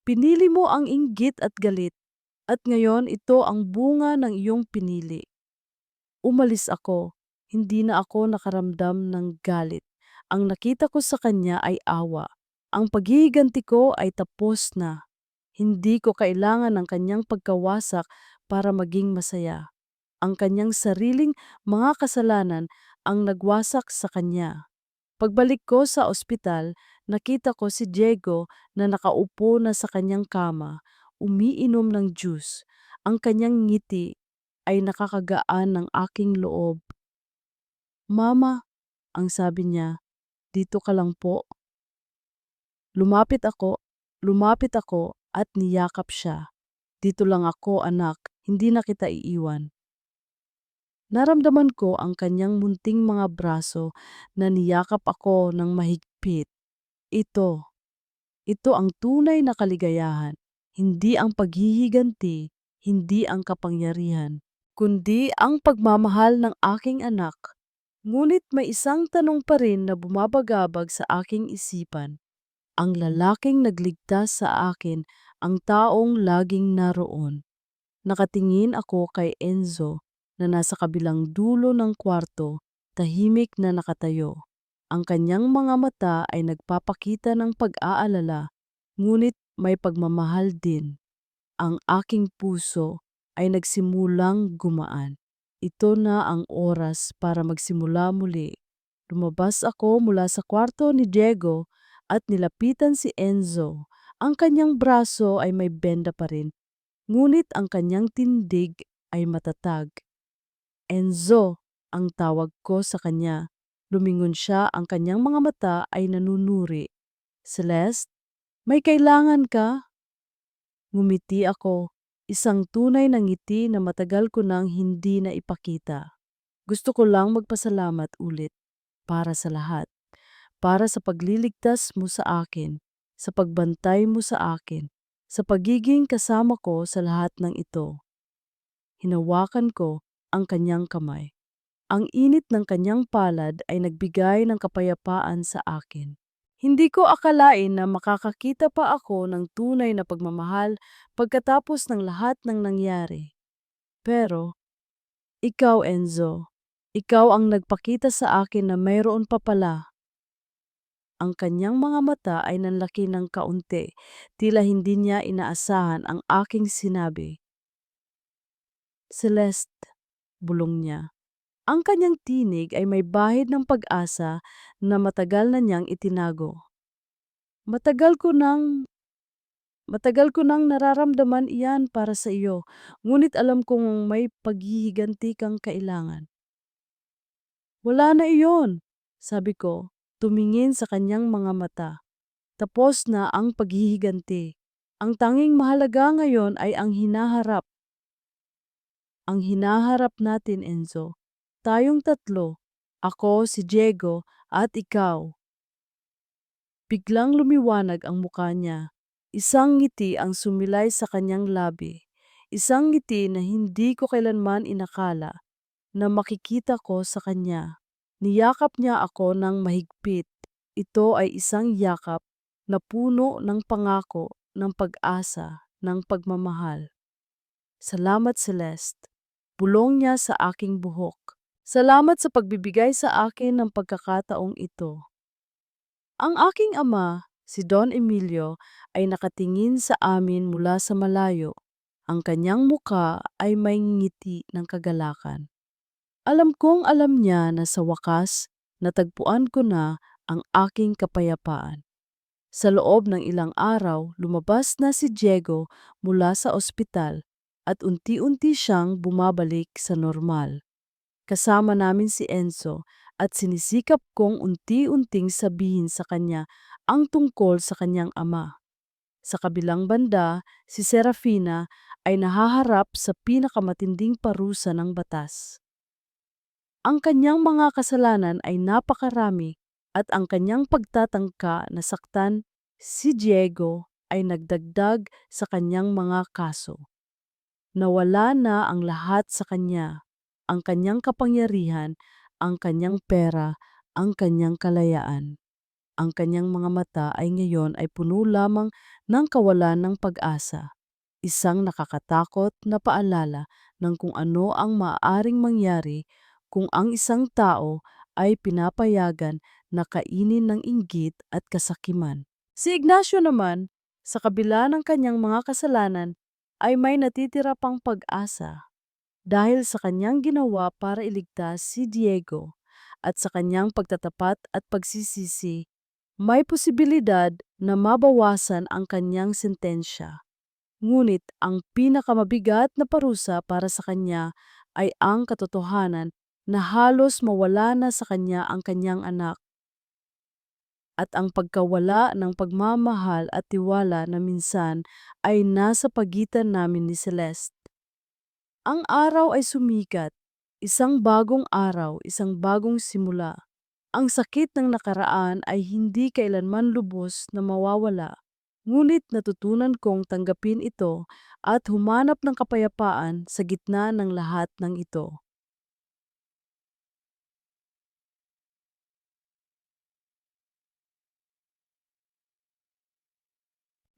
Pinili mo ang inggit at galit, at ngayon ito ang bunga ng iyong pinili. Umalis ako, hindi na ako nakaramdam ng galit. Ang nakita ko sa kanya ay awa. Ang paghihiganti ko ay tapos na. Hindi ko kailangan ng kanyang pagkawasak para maging masaya. Ang kanyang sariling mga kasalanan ang nagwasak sa kanya. Pagbalik ko sa ospital, nakita ko si Diego na nakaupo na sa kanyang kama, umiinom ng juice. Ang kanyang ngiti ay nakakagaan ng aking loob. Mama, ang sabi niya, dito ka lang po. Lumapit ako, lumapit ako at niyakap siya. Dito lang ako, anak, hindi na kita iiwan. Naramdaman ko ang kanyang munting mga braso na niyakap ako ng mahigpit. Ito, ito ang tunay na kaligayahan, hindi ang paghihiganti, hindi ang kapangyarihan, kundi ang pagmamahal ng aking anak. Ngunit may isang tanong pa rin na bumabagabag sa aking isipan. Ang lalaking nagligtas sa akin, ang taong laging naroon. Nakatingin ako kay Enzo na nasa kabilang dulo ng kwarto, tahimik na nakatayo. Ang kanyang mga mata ay nagpapakita ng pag-aalala, ngunit may pagmamahal din. Ang aking puso ay nagsimulang gumaan. Ito na ang oras para magsimula muli. Lumabas ako mula sa kwarto ni Diego at nilapitan si Enzo. Ang kanyang braso ay may benda pa rin, ngunit ang kanyang tindig ay matatag. Enzo, ang tawag ko sa kanya. Lumingon siya, ang kanyang mga mata ay nanunuri. Celeste, may kailangan ka? Ngumiti ako, isang tunay na ngiti na matagal ko nang hindi na ipakita. Gusto ko lang magpasalamat ulit para sa lahat. Para sa pagliligtas mo sa akin, sa pagbantay mo sa akin, sa pagiging kasama ko sa lahat ng ito. Hinawakan ko ang kanyang kamay. Ang init ng kanyang palad ay nagbigay ng kapayapaan sa akin. Hindi ko akalain na makakakita pa ako ng tunay na pagmamahal pagkatapos ng lahat ng nangyari. Pero, ikaw Enzo, ikaw ang nagpakita sa akin na mayroon pa pala. Ang kanyang mga mata ay nanlaki ng kaunti, tila hindi niya inaasahan ang aking sinabi. Celeste, bulong niya. Ang kanyang tinig ay may bahid ng pag-asa na matagal na niyang itinago. Matagal ko nang nararamdaman iyan para sa iyo, ngunit alam kong may paghihiganti kang kailangan. Wala na iyon, sabi ko, tumingin sa kanyang mga mata. Tapos na ang paghihiganti. Ang tanging mahalaga ngayon ay ang hinaharap. Ang hinaharap natin, Enzo. Tayong tatlo, ako, si Diego, at ikaw. Biglang lumiwanag ang mukha niya. Isang ngiti ang sumilay sa kanyang labi. Isang ngiti na hindi ko kailanman inakala na makikita ko sa kanya. Niyakap niya ako ng mahigpit. Ito ay isang yakap na puno ng pangako, ng pag-asa, ng pagmamahal. Salamat, Celeste. Bulong niya sa aking buhok. Salamat sa pagbibigay sa akin ng pagkakataong ito. Ang aking ama, si Don Emilio, ay nakatingin sa amin mula sa malayo. Ang kanyang muka ay may ngiti ng kagalakan. Alam kong alam niya na sa wakas, natagpuan ko na ang aking kapayapaan. Sa loob ng ilang araw, lumabas na si Diego mula sa ospital at unti-unti siyang bumabalik sa normal. Kasama namin si Enzo at sinisikap kong unti-unting sabihin sa kanya ang tungkol sa kanyang ama. Sa kabilang banda, si Serafina ay nahaharap sa pinakamatinding parusa ng batas. Ang kanyang mga kasalanan ay napakarami at ang kanyang pagtatangka na saktan si Diego ay nagdagdag sa kanyang mga kaso. Nawala na ang lahat sa kanya, ang kanyang kapangyarihan, ang kanyang pera, ang kanyang kalayaan. Ang kanyang mga mata ay ngayon ay puno lamang ng kawalan ng pag-asa. Isang nakakatakot na paalala ng kung ano ang maaaring mangyari kung ang isang tao ay pinapayagan na kainin ng inggit at kasakiman. Si Ignacio naman, Sa kabila ng kanyang mga kasalanan, ay may natitira pang pag-asa dahil sa kanyang ginawa para iligtas si Diego at sa kanyang pagtatapat at pagsisisi, may posibilidad na mabawasan ang kanyang sentensya. Ngunit ang pinakamabigat na parusa para sa kanya ay ang katotohanan na halos mawala na sa kanya ang kanyang anak at ang pagkawala ng pagmamahal at tiwala na minsan ay nasa pagitan namin ni Celeste. Ang araw ay sumikat, isang bagong araw, isang bagong simula. Ang sakit ng nakaraan ay hindi kailanman lubos na mawawala. Ngunit natutunan kong tanggapin ito at humanap ng kapayapaan sa gitna ng lahat ng ito.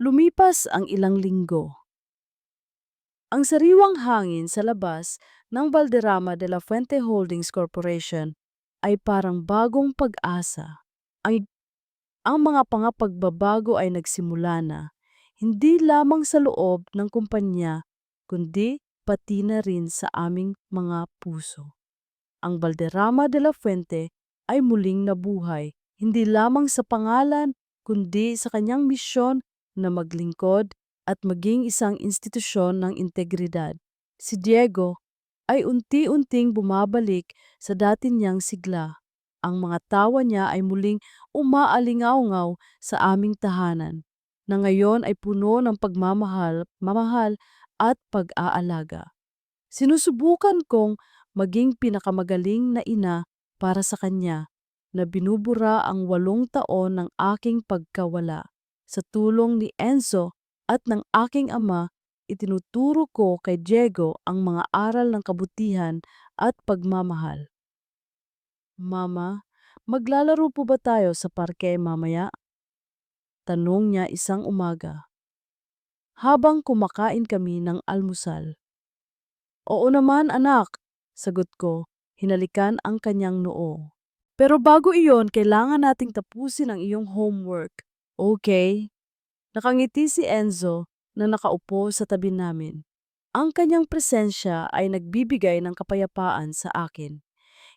Lumipas ang ilang linggo. Ang sariwang hangin sa labas ng Valderrama de la Fuente Holdings Corporation ay parang bagong pag-asa. Ang mga pangapagbabago ay nagsimula na, hindi lamang sa loob ng kumpanya, kundi pati na rin sa aming mga puso. Ang Valderrama de la Fuente ay muling nabuhay, hindi lamang sa pangalan, kundi sa kanyang misyon na maglingkod at maging isang institusyon ng integridad. Si Diego ay unti-unting bumabalik sa dati niyang sigla. Ang mga tawa niya ay muling umaalingaw sa aming tahanan, na ngayon ay puno ng mamahal at pag-aalaga. Sinusubukan kong maging pinakamagaling na ina para sa kanya na binubura ang 8 taon ng aking pagkawala. Sa tulong ni Enzo at ng aking ama, itinuturo ko kay Diego ang mga aral ng kabutihan at pagmamahal. Mama, maglalaro po ba tayo sa parke mamaya? Tanong niya isang umaga, habang kumakain kami ng almusal. Oo naman anak, sagot ko, hinalikan ang kanyang noo. Pero bago iyon, kailangan nating tapusin ang iyong homework. Okay? Nakangiti si Enzo na nakaupo sa tabi namin. Ang kanyang presensya ay nagbibigay ng kapayapaan sa akin.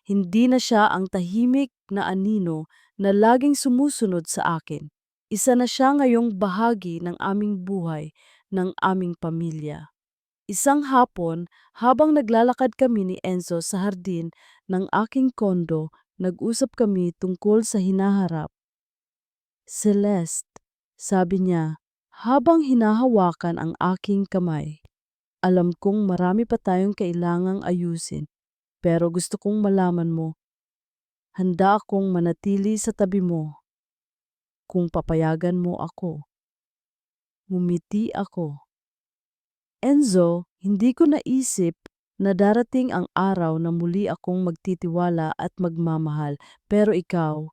Hindi na siya ang tahimik na anino na laging sumusunod sa akin. Isa na siya ngayong bahagi ng aming buhay, ng aming pamilya. Isang hapon, habang naglalakad kami ni Enzo sa hardin ng aking kondo, nag-usap kami tungkol sa hinaharap. Celeste, sabi niya, habang hinahawakan ang aking kamay. Alam kong marami pa tayong kailangang ayusin, pero gusto kong malaman mo, handa akong manatili sa tabi mo kung papayagan mo ako. Ngumiti ako. Enzo, hindi ko naisip na darating ang araw na muli akong magtitiwala at magmamahal. Pero ikaw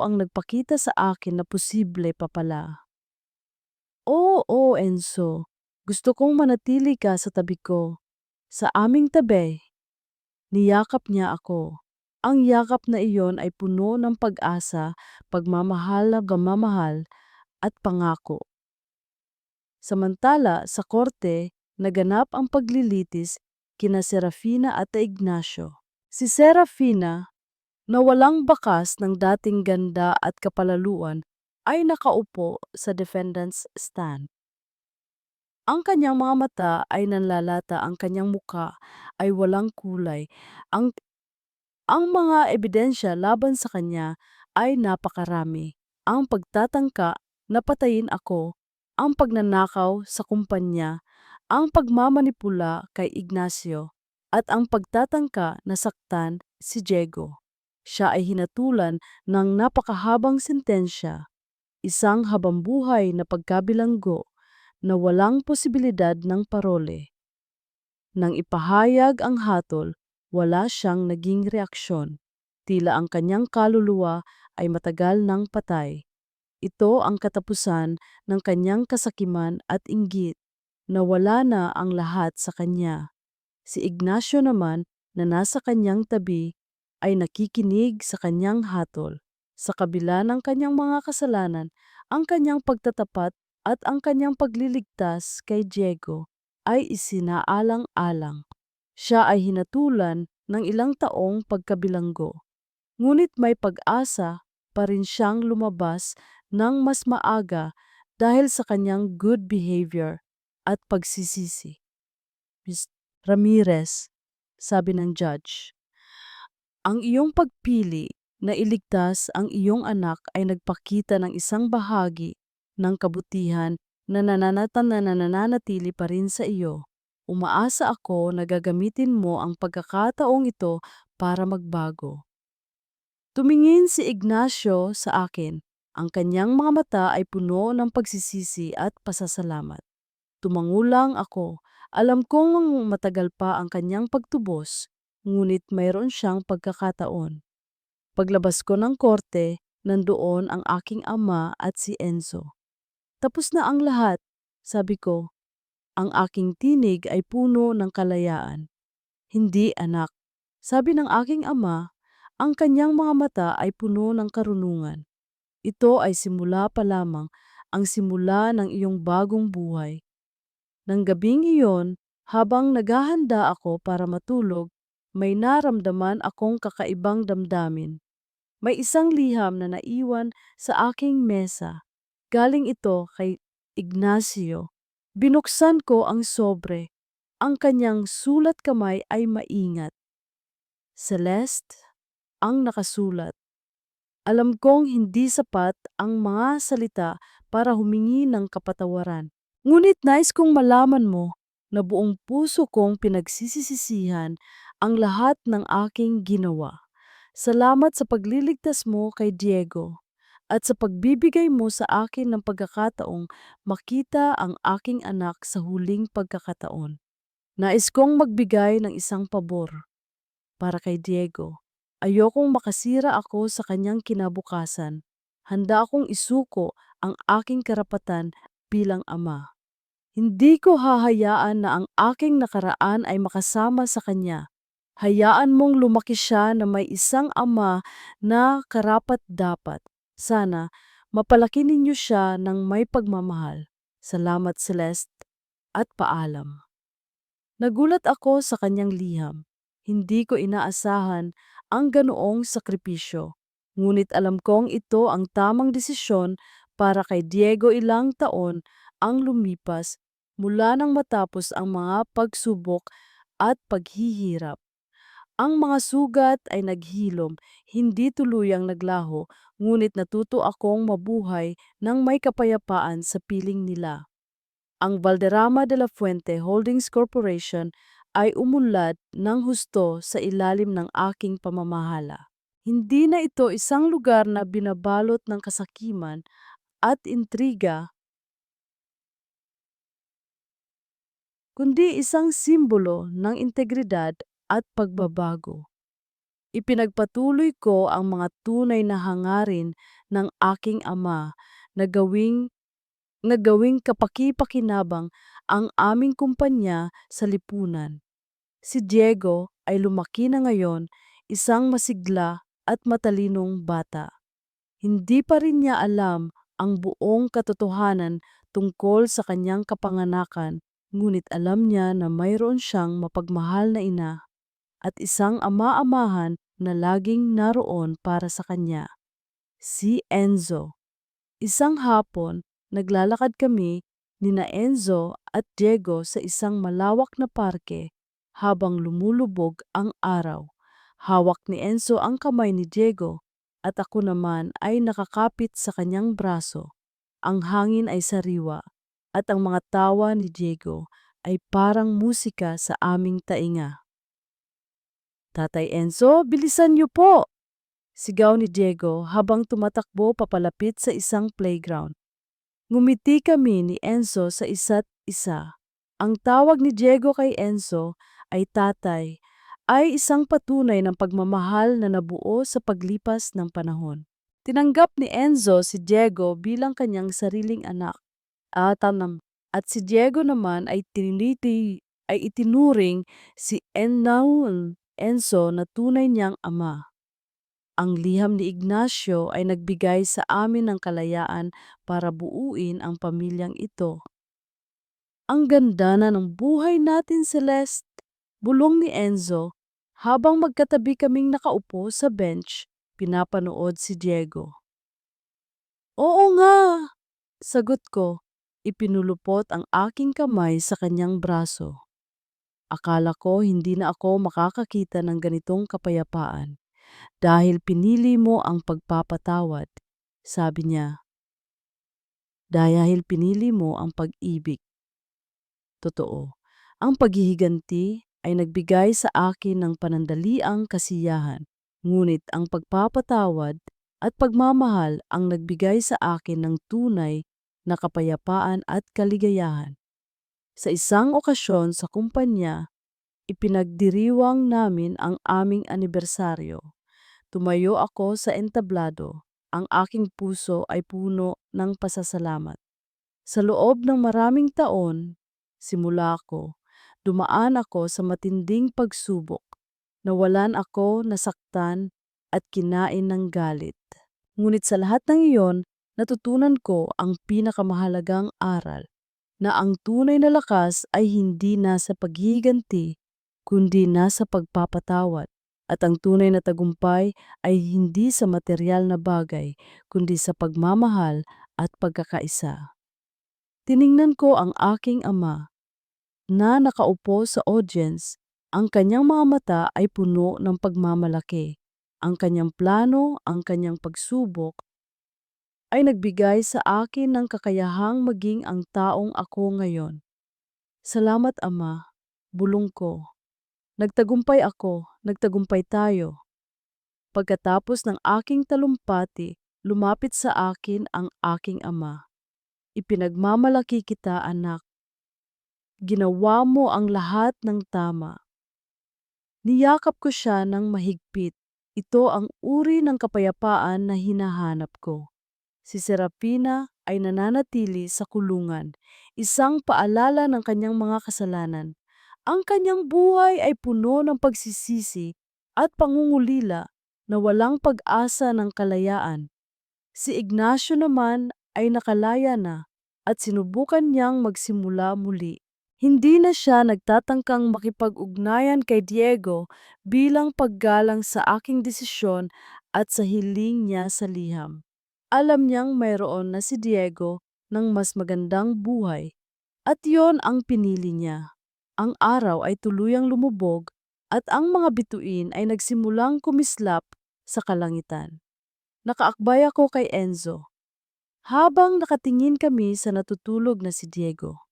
ang nagpakita sa akin na posible pa pala. Oo, Enzo. Gusto kong manatili ka sa tabi ko. Sa aming tabi, niyakap niya ako. Ang yakap na iyon ay puno ng pag-asa, pagmamahal na gamamahal at pangako. Samantala, sa korte, naganap ang paglilitis kina Serafina at Ignacio. Si Serafina, na walang bakas ng dating ganda at kapalaluan, ay nakaupo sa defendant's stand. Ang kanyang mga mata ay nanlalata, ang kanyang muka ay walang kulay. Ang, ang mga ebidensya laban sa kanya ay napakarami. Ang pagtatangka na patayin ako, ang pagnanakaw sa kumpanya, ang pagmamanipula kay Ignacio, at ang pagtatangka na saktan si Diego. Siya ay hinatulan ng napakahabang sentensya, isang habambuhay na pagkabilanggo na walang posibilidad ng parole. Nang ipahayag ang hatol, wala siyang naging reaksyon. Tila ang kanyang kaluluwa ay matagal nang patay. Ito ang katapusan ng kanyang kasakiman at inggit. Nawala na ang lahat sa kanya. Si Ignacio naman na nasa kanyang tabi ay nakikinig sa kanyang hatol. Sa kabila ng kanyang mga kasalanan, ang kanyang pagtatapat at ang kanyang pagliligtas kay Diego ay isinaalang-alang. Siya ay hinatulan ng ilang taong pagkabilanggo, ngunit may pag-asa pa rin siyang lumabas ng mas maaga dahil sa kanyang good behavior at pagsisisi. Miss Ramirez, sabi ng judge, ang iyong pagpili na iligtas ang iyong anak ay nagpakita ng isang bahagi ng kabutihan na nananatili pa rin sa iyo. Umaasa ako na gagamitin mo ang pagkakataong ito para magbago. Tumingin si Ignacio sa akin. Ang kanyang mga mata ay puno ng pagsisisi at pasasalamat. Tumangulang ako. Alam kong matagal pa ang kanyang pagtubos, ngunit mayroon siyang pagkakataon. Paglabas ko ng korte, nandoon ang aking ama at si Enzo. Tapos na ang lahat, sabi ko. Ang aking tinig ay puno ng kalayaan. Hindi, anak. Sabi ng aking ama, ang kanyang mga mata ay puno ng karunungan. Ito ay simula pa lamang, ang simula ng iyong bagong buhay. Nang gabing iyon, habang naghahanda ako para matulog, may naramdaman akong kakaibang damdamin. May isang liham na naiwan sa aking mesa. Galing ito kay Ignacio. Binuksan ko ang sobre. Ang kanyang sulat kamay ay maingat. Celeste, ang nakasulat. Alam kong hindi sapat ang mga salita para humingi ng kapatawaran. Ngunit nais kong malaman mo na buong puso kong pinagsisisihan ang lahat ng aking ginawa. Salamat sa pagliligtas mo kay Diego at sa pagbibigay mo sa akin ng pagkakataong makita ang aking anak sa huling pagkakataon. Nais kong magbigay ng isang pabor para kay Diego. Ayokong makasira ako sa kanyang kinabukasan. Handa akong isuko ang aking karapatan bilang ama. Hindi ko hahayaan na ang aking nakaraan ay makasama sa kanya. Hayaan mong lumaki siya na may isang ama na karapat-dapat. Sana mapalaki ninyo siya ng may pagmamahal. Salamat, Celeste, at paalam. Nagulat ako sa kanyang liham. Hindi ko inaasahan ang ganoong sakripisyo. Ngunit alam kong ito ang tamang desisyon para kay Diego. Ilang taon ang lumipas mula nang matapos ang mga pagsubok at paghihirap. Ang mga sugat ay naghilom, hindi tuluyang naglaho, ngunit natuto akong mabuhay ng may kapayapaan sa piling nila. Ang Valderrama de la Fuente Holdings Corporation ay umunlad ng husto sa ilalim ng aking pamamahala. Hindi na ito isang lugar na binabalot ng kasakiman at intriga, kundi isang simbolo ng integridad at pagbabago. Ipinagpatuloy ko ang mga tunay na hangarin ng aking ama na gawing kapaki-pakinabang ang aming kumpanya sa lipunan. Si Diego ay lumaki na ngayon, isang masigla at matalinong bata. Hindi pa rin niya alam ang buong katotohanan tungkol sa kanyang kapanganakan, ngunit alam niya na mayroon siyang mapagmahal na ina at isang ama-amahan na laging naroon para sa kanya. Si Enzo. Isang hapon, naglalakad kami nina Enzo at Diego sa isang malawak na parke habang lumulubog ang araw. Hawak ni Enzo ang kamay ni Diego at ako naman ay nakakapit sa kanyang braso. Ang hangin ay sariwa at ang mga tawa ni Diego ay parang musika sa aming tainga. Tatay Enzo, bilisan niyo po! Sigaw ni Diego habang tumatakbo papalapit sa isang playground. Ngumiti kami ni Enzo sa isa't isa. Ang tawag ni Diego kay Enzo ay tatay ay isang patunay ng pagmamahal na nabuo sa paglipas ng panahon. Tinanggap ni Enzo si Diego bilang kanyang sariling anak. At si Diego naman ay itinuring si Enzo na tunay niyang ama. Ang liham ni Ignacio ay nagbigay sa amin ng kalayaan para buuin ang pamilyang ito. Ang ganda na ng buhay natin, Celeste, bulong ni Enzo habang magkatabi kaming nakaupo sa bench, pinapanood si Diego. Oo nga, sagot ko, ipinulupot ang aking kamay sa kanyang braso. Akala ko hindi na ako makakakita ng ganitong kapayapaan dahil pinili mo ang pagpapatawad, sabi niya. Dahil pinili mo ang pag-ibig. Totoo, ang paghihiganti ay nagbigay sa akin ng panandaliang kasiyahan, ngunit ang pagpapatawad at pagmamahal ang nagbigay sa akin ng tunay na kapayapaan at kaligayahan. Sa isang okasyon sa kumpanya, ipinagdiriwang namin ang aming anibersaryo. Tumayo ako sa entablado. Ang aking puso ay puno ng pasasalamat. Sa loob ng maraming taon, simula ko, dumaan ako sa matinding pagsubok. Nawalan ako, nasaktan, at kinain ng galit. Ngunit sa lahat ng iyon, natutunan ko ang pinakamahalagang aral, na ang tunay na lakas ay hindi nasa paghihiganti, kundi nasa pagpapatawad. At ang tunay na tagumpay ay hindi sa material na bagay, kundi sa pagmamahal at pagkakaisa. Tiningnan ko ang aking ama na nakaupo sa audience. Ang kanyang mga mata ay puno ng pagmamalaki. Ang kanyang plano, ang kanyang pagsubok ay nagbigay sa akin ng kakayahang maging ang taong ako ngayon. Salamat, Ama, bulong ko. Nagtagumpay ako, nagtagumpay tayo. Pagkatapos ng aking talumpati, lumapit sa akin ang aking ama. Ipinagmamalaki kita, anak. Ginawa mo ang lahat ng tama. Niyakap ko siya ng mahigpit. Ito ang uri ng kapayapaan na hinahanap ko. Si Serafina ay nananatili sa kulungan, isang paalala ng kanyang mga kasalanan. Ang kanyang buhay ay puno ng pagsisisi at pangungulila na walang pag-asa ng kalayaan. Si Ignacio naman ay nakalaya na at sinubukan niyang magsimula muli. Hindi na siya nagtatangkang makipag-ugnayan kay Diego bilang paggalang sa aking desisyon at sa hiling niya sa liham. Alam niyang mayroon na si Diego ng mas magandang buhay at yon ang pinili niya. Ang araw ay tuluyang lumubog at ang mga bituin ay nagsimulang kumislap sa kalangitan. Nakaakbay ako kay Enzo habang nakatingin kami sa natutulog na si Diego.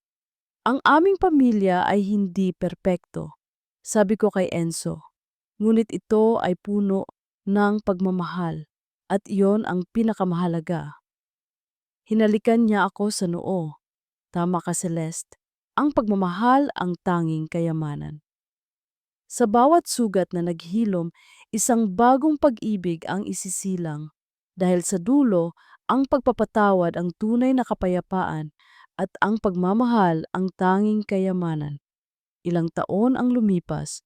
Ang aming pamilya ay hindi perpekto, sabi ko kay Enzo. Ngunit ito ay puno ng pagmamahal at iyon ang pinakamahalaga. Hinalikan niya ako sa noo. Tama ka, Celeste. Ang pagmamahal ang tanging kayamanan. Sa bawat sugat na naghilom, isang bagong pag-ibig ang isisilang. Dahil sa dulo, ang pagpapatawad ang tunay na kapayapaan at ang pagmamahal ang tanging kayamanan. Ilang taon ang lumipas,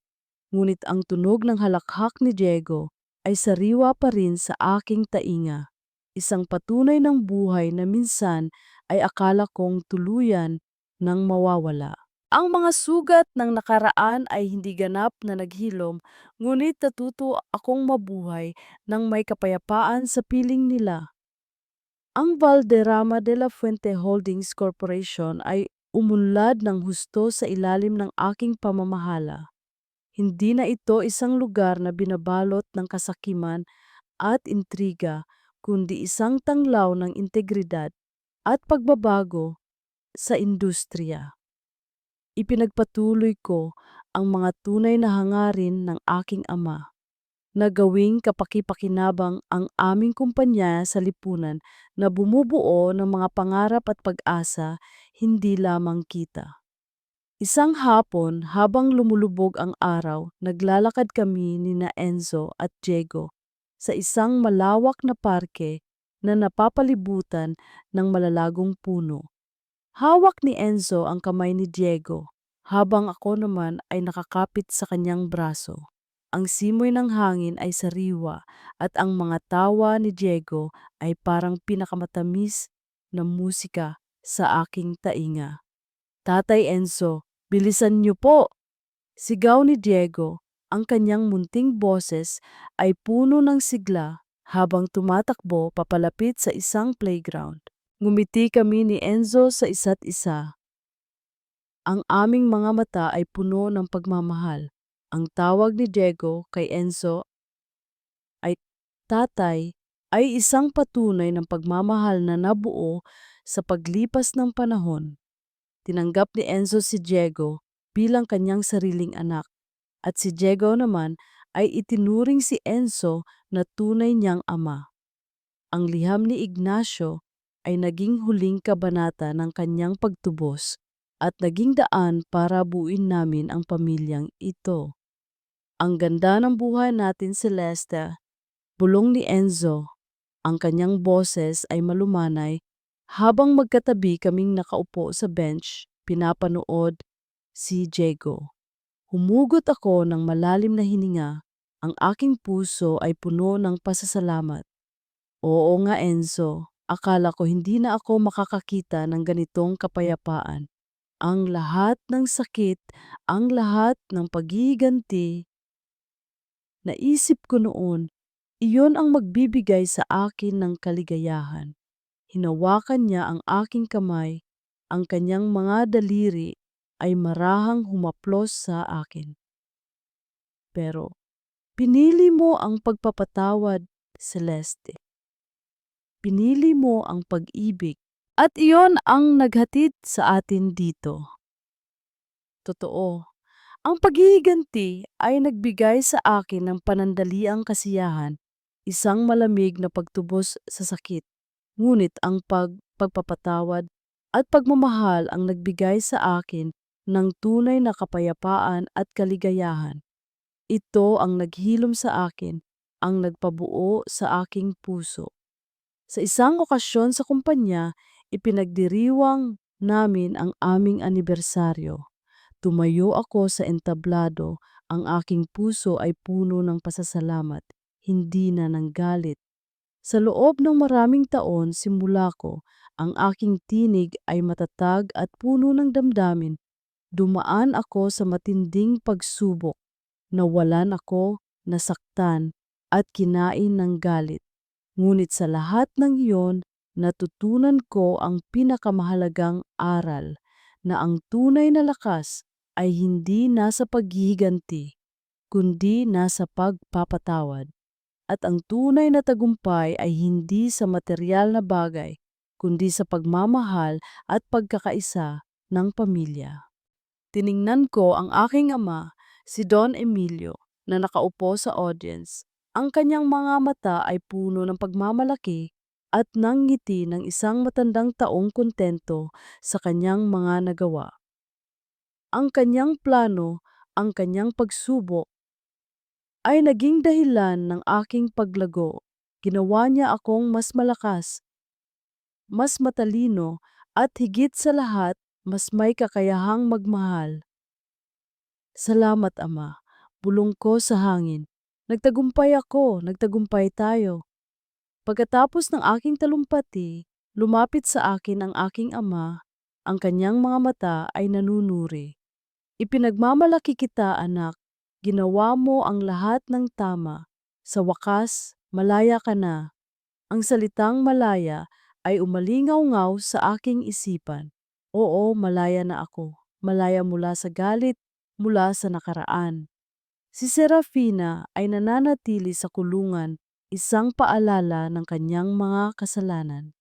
ngunit ang tunog ng halakhak ni Diego ay sariwa pa rin sa aking tainga. Isang patunay ng buhay na minsan ay akala kong tuluyan nang mawawala. Ang mga sugat ng nakaraan ay hindi ganap na naghilom, ngunit natuto akong mabuhay ng may kapayapaan sa piling nila. Ang Valderrama de la Fuente Holdings Corporation ay umunlad ng husto sa ilalim ng aking pamamahala. Hindi na ito isang lugar na binabalot ng kasakiman at intriga, kundi isang tanglaw ng integridad at pagbabago sa industriya. Ipinagpatuloy ko ang mga tunay na hangarin ng aking ama na gawing kapaki-pakinabang ang aming kumpanya sa lipunan na bumubuo ng mga pangarap at pag-asa, hindi lamang kita. Isang hapon, habang lumulubog ang araw, naglalakad kami ni na Enzo at Diego sa isang malawak na parke na napapalibutan ng malalagong puno. Hawak ni Enzo ang kamay ni Diego, habang ako naman ay nakakapit sa kanyang braso. Ang simoy ng hangin ay sariwa at ang mga tawa ni Diego ay parang pinakamatamis na musika sa aking tainga. Tatay Enzo, bilisan niyo po! Sigaw ni Diego, ang kanyang munting boses ay puno ng sigla habang tumatakbo papalapit sa isang playground. Ngumiti kami ni Enzo sa isa't isa. Ang aming mga mata ay puno ng pagmamahal. Ang tawag ni Diego kay Enzo ay tatay ay isang patunay ng pagmamahal na nabuo sa paglipas ng panahon. Tinanggap ni Enzo si Diego bilang kanyang sariling anak at si Diego naman ay itinuring si Enzo na tunay niyang ama. Ang liham ni Ignacio ay naging huling kabanata ng kanyang pagtubos at naging daan para buuin namin ang pamilyang ito. Ang ganda ng buhay natin, Celeste, bulong ni Enzo. Ang kanyang boses ay malumanay habang magkatabi kaming nakaupo sa bench, pinapanood si Diego. Humugot ako ng malalim na hininga. Ang aking puso ay puno ng pasasalamat. Oo nga Enzo, akala ko hindi na ako makakakita ng ganitong kapayapaan. Ang lahat ng sakit, ang lahat ng paghihiganti, naisip ko noon, iyon ang magbibigay sa akin ng kaligayahan. Hinawakan niya ang aking kamay, ang kanyang mga daliri ay marahang humaplos sa akin. Pero pinili mo ang pagpapatawad, Celeste. Pinili mo ang pag-ibig at iyon ang naghatid sa atin dito. Totoo, ang paghihiganti ay nagbigay sa akin ng panandaliang kasiyahan, isang malamig na pagtubos sa sakit. Ngunit ang pagpapatawad at pagmamahal ang nagbigay sa akin ng tunay na kapayapaan at kaligayahan. Ito ang naghilom sa akin, ang nagpabuo sa aking puso. Sa isang okasyon sa kumpanya, ipinagdiriwang namin ang aming anibersaryo. Tumayo ako sa entablado, ang aking puso ay puno ng pasasalamat, hindi na ng galit. Sa loob ng maraming taon simula ko, ang aking tinig ay matatag at puno ng damdamin. Dumaan ako sa matinding pagsubok, nawalan ako, nasaktan, at kinain ng galit. Ngunit sa lahat ng iyon, natutunan ko ang pinakamahalagang aral na ang tunay na lakas ay hindi nasa paghihiganti, kundi nasa pagpapatawad. At ang tunay na tagumpay ay hindi sa material na bagay, kundi sa pagmamahal at pagkakaisa ng pamilya. Tiningnan ko ang aking ama, si Don Emilio, na nakaupo sa audience. Ang kanyang mga mata ay puno ng pagmamalaki at ng ngiti ng isang matandang taong kontento sa kanyang mga nagawa. Ang kanyang plano, ang kanyang pagsubok, ay naging dahilan ng aking paglago. Ginawa niya akong mas malakas, mas matalino, at higit sa lahat, mas may kakayahang magmahal. Salamat, Ama. Bulong ko sa hangin. Nagtagumpay ako, nagtagumpay tayo. Pagkatapos ng aking talumpati, lumapit sa akin ang aking ama, ang kanyang mga mata ay nanunuri. Ipinagmamalaki kita, anak. Ginawa mo ang lahat ng tama. Sa wakas, malaya ka na. Ang salitang malaya ay umalingaw-ngaw sa aking isipan. Oo, malaya na ako. Malaya mula sa galit, mula sa nakaraan. Si Serafina ay nananatili sa kulungan, isang paalala ng kanyang mga kasalanan.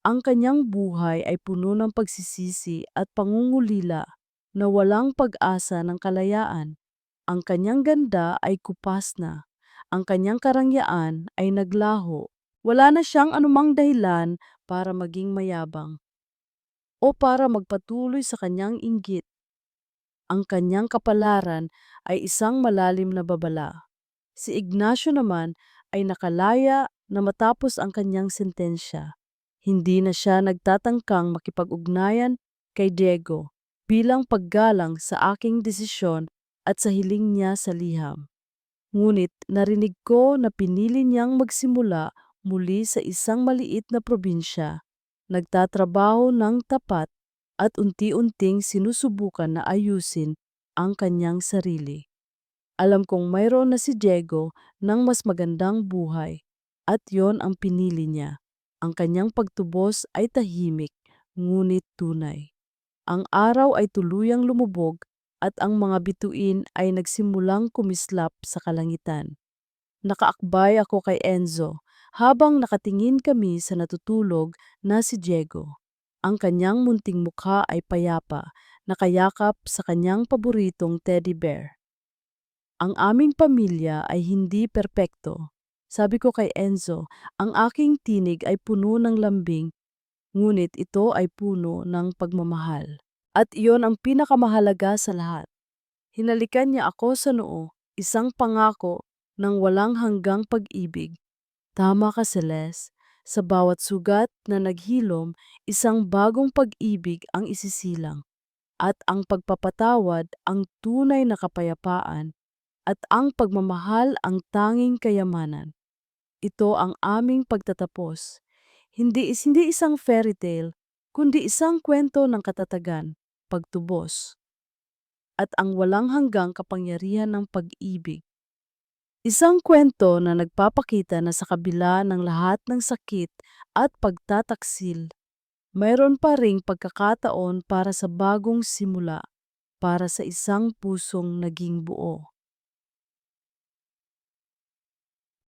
Ang kanyang buhay ay puno ng pagsisisi at pangungulila na walang pag-asa ng kalayaan. Ang kanyang ganda ay kupas na. Ang kanyang karangyaan ay naglaho. Wala na siyang anumang dahilan para maging mayabang o para magpatuloy sa kanyang inggit. Ang kanyang kapalaran ay isang malalim na babala. Si Ignacio naman ay nakalaya na matapos ang kanyang sentensya. Hindi na siya nagtatangkang makipag-ugnayan kay Diego bilang paggalang sa aking desisyon at sa hiling niya sa liham. Ngunit narinig ko na pinili niyang magsimula muli sa isang maliit na probinsya, nagtatrabaho ng tapat at unti-unting sinusubukan na ayusin ang kanyang sarili. Alam kong mayroon na si Diego ng mas magandang buhay at yon ang pinili niya. Ang kanyang pagtubos ay tahimik ngunit tunay. Ang araw ay tuluyang lumubog at ang mga bituin ay nagsimulang kumislap sa kalangitan. Nakaakbay ako kay Enzo habang nakatingin kami sa natutulog na si Diego. Ang kanyang munting mukha ay payapa, nakayakap sa kanyang paboritong teddy bear. Ang aming pamilya ay hindi perpekto. Sabi ko kay Enzo, ang aking tinig ay puno ng lambing, ngunit ito ay puno ng pagmamahal. At iyon ang pinakamahalaga sa lahat. Hinalikan niya ako sa noo, isang pangako ng walang hanggang pag-ibig. Tama ka, Celeste. Sa bawat sugat na naghilom, isang bagong pag-ibig ang isisilang. At ang pagpapatawad ang tunay na kapayapaan at ang pagmamahal ang tanging kayamanan. Ito ang aming pagtatapos. Hindi isang fairy tale, kundi isang kwento ng katatagan, pagtubos, at ang walang hanggang kapangyarihan ng pag-ibig. Isang kwento na nagpapakita na sa kabila ng lahat ng sakit at pagtataksil, mayroon pa ring pagkakataon para sa bagong simula, para sa isang pusong naging buo.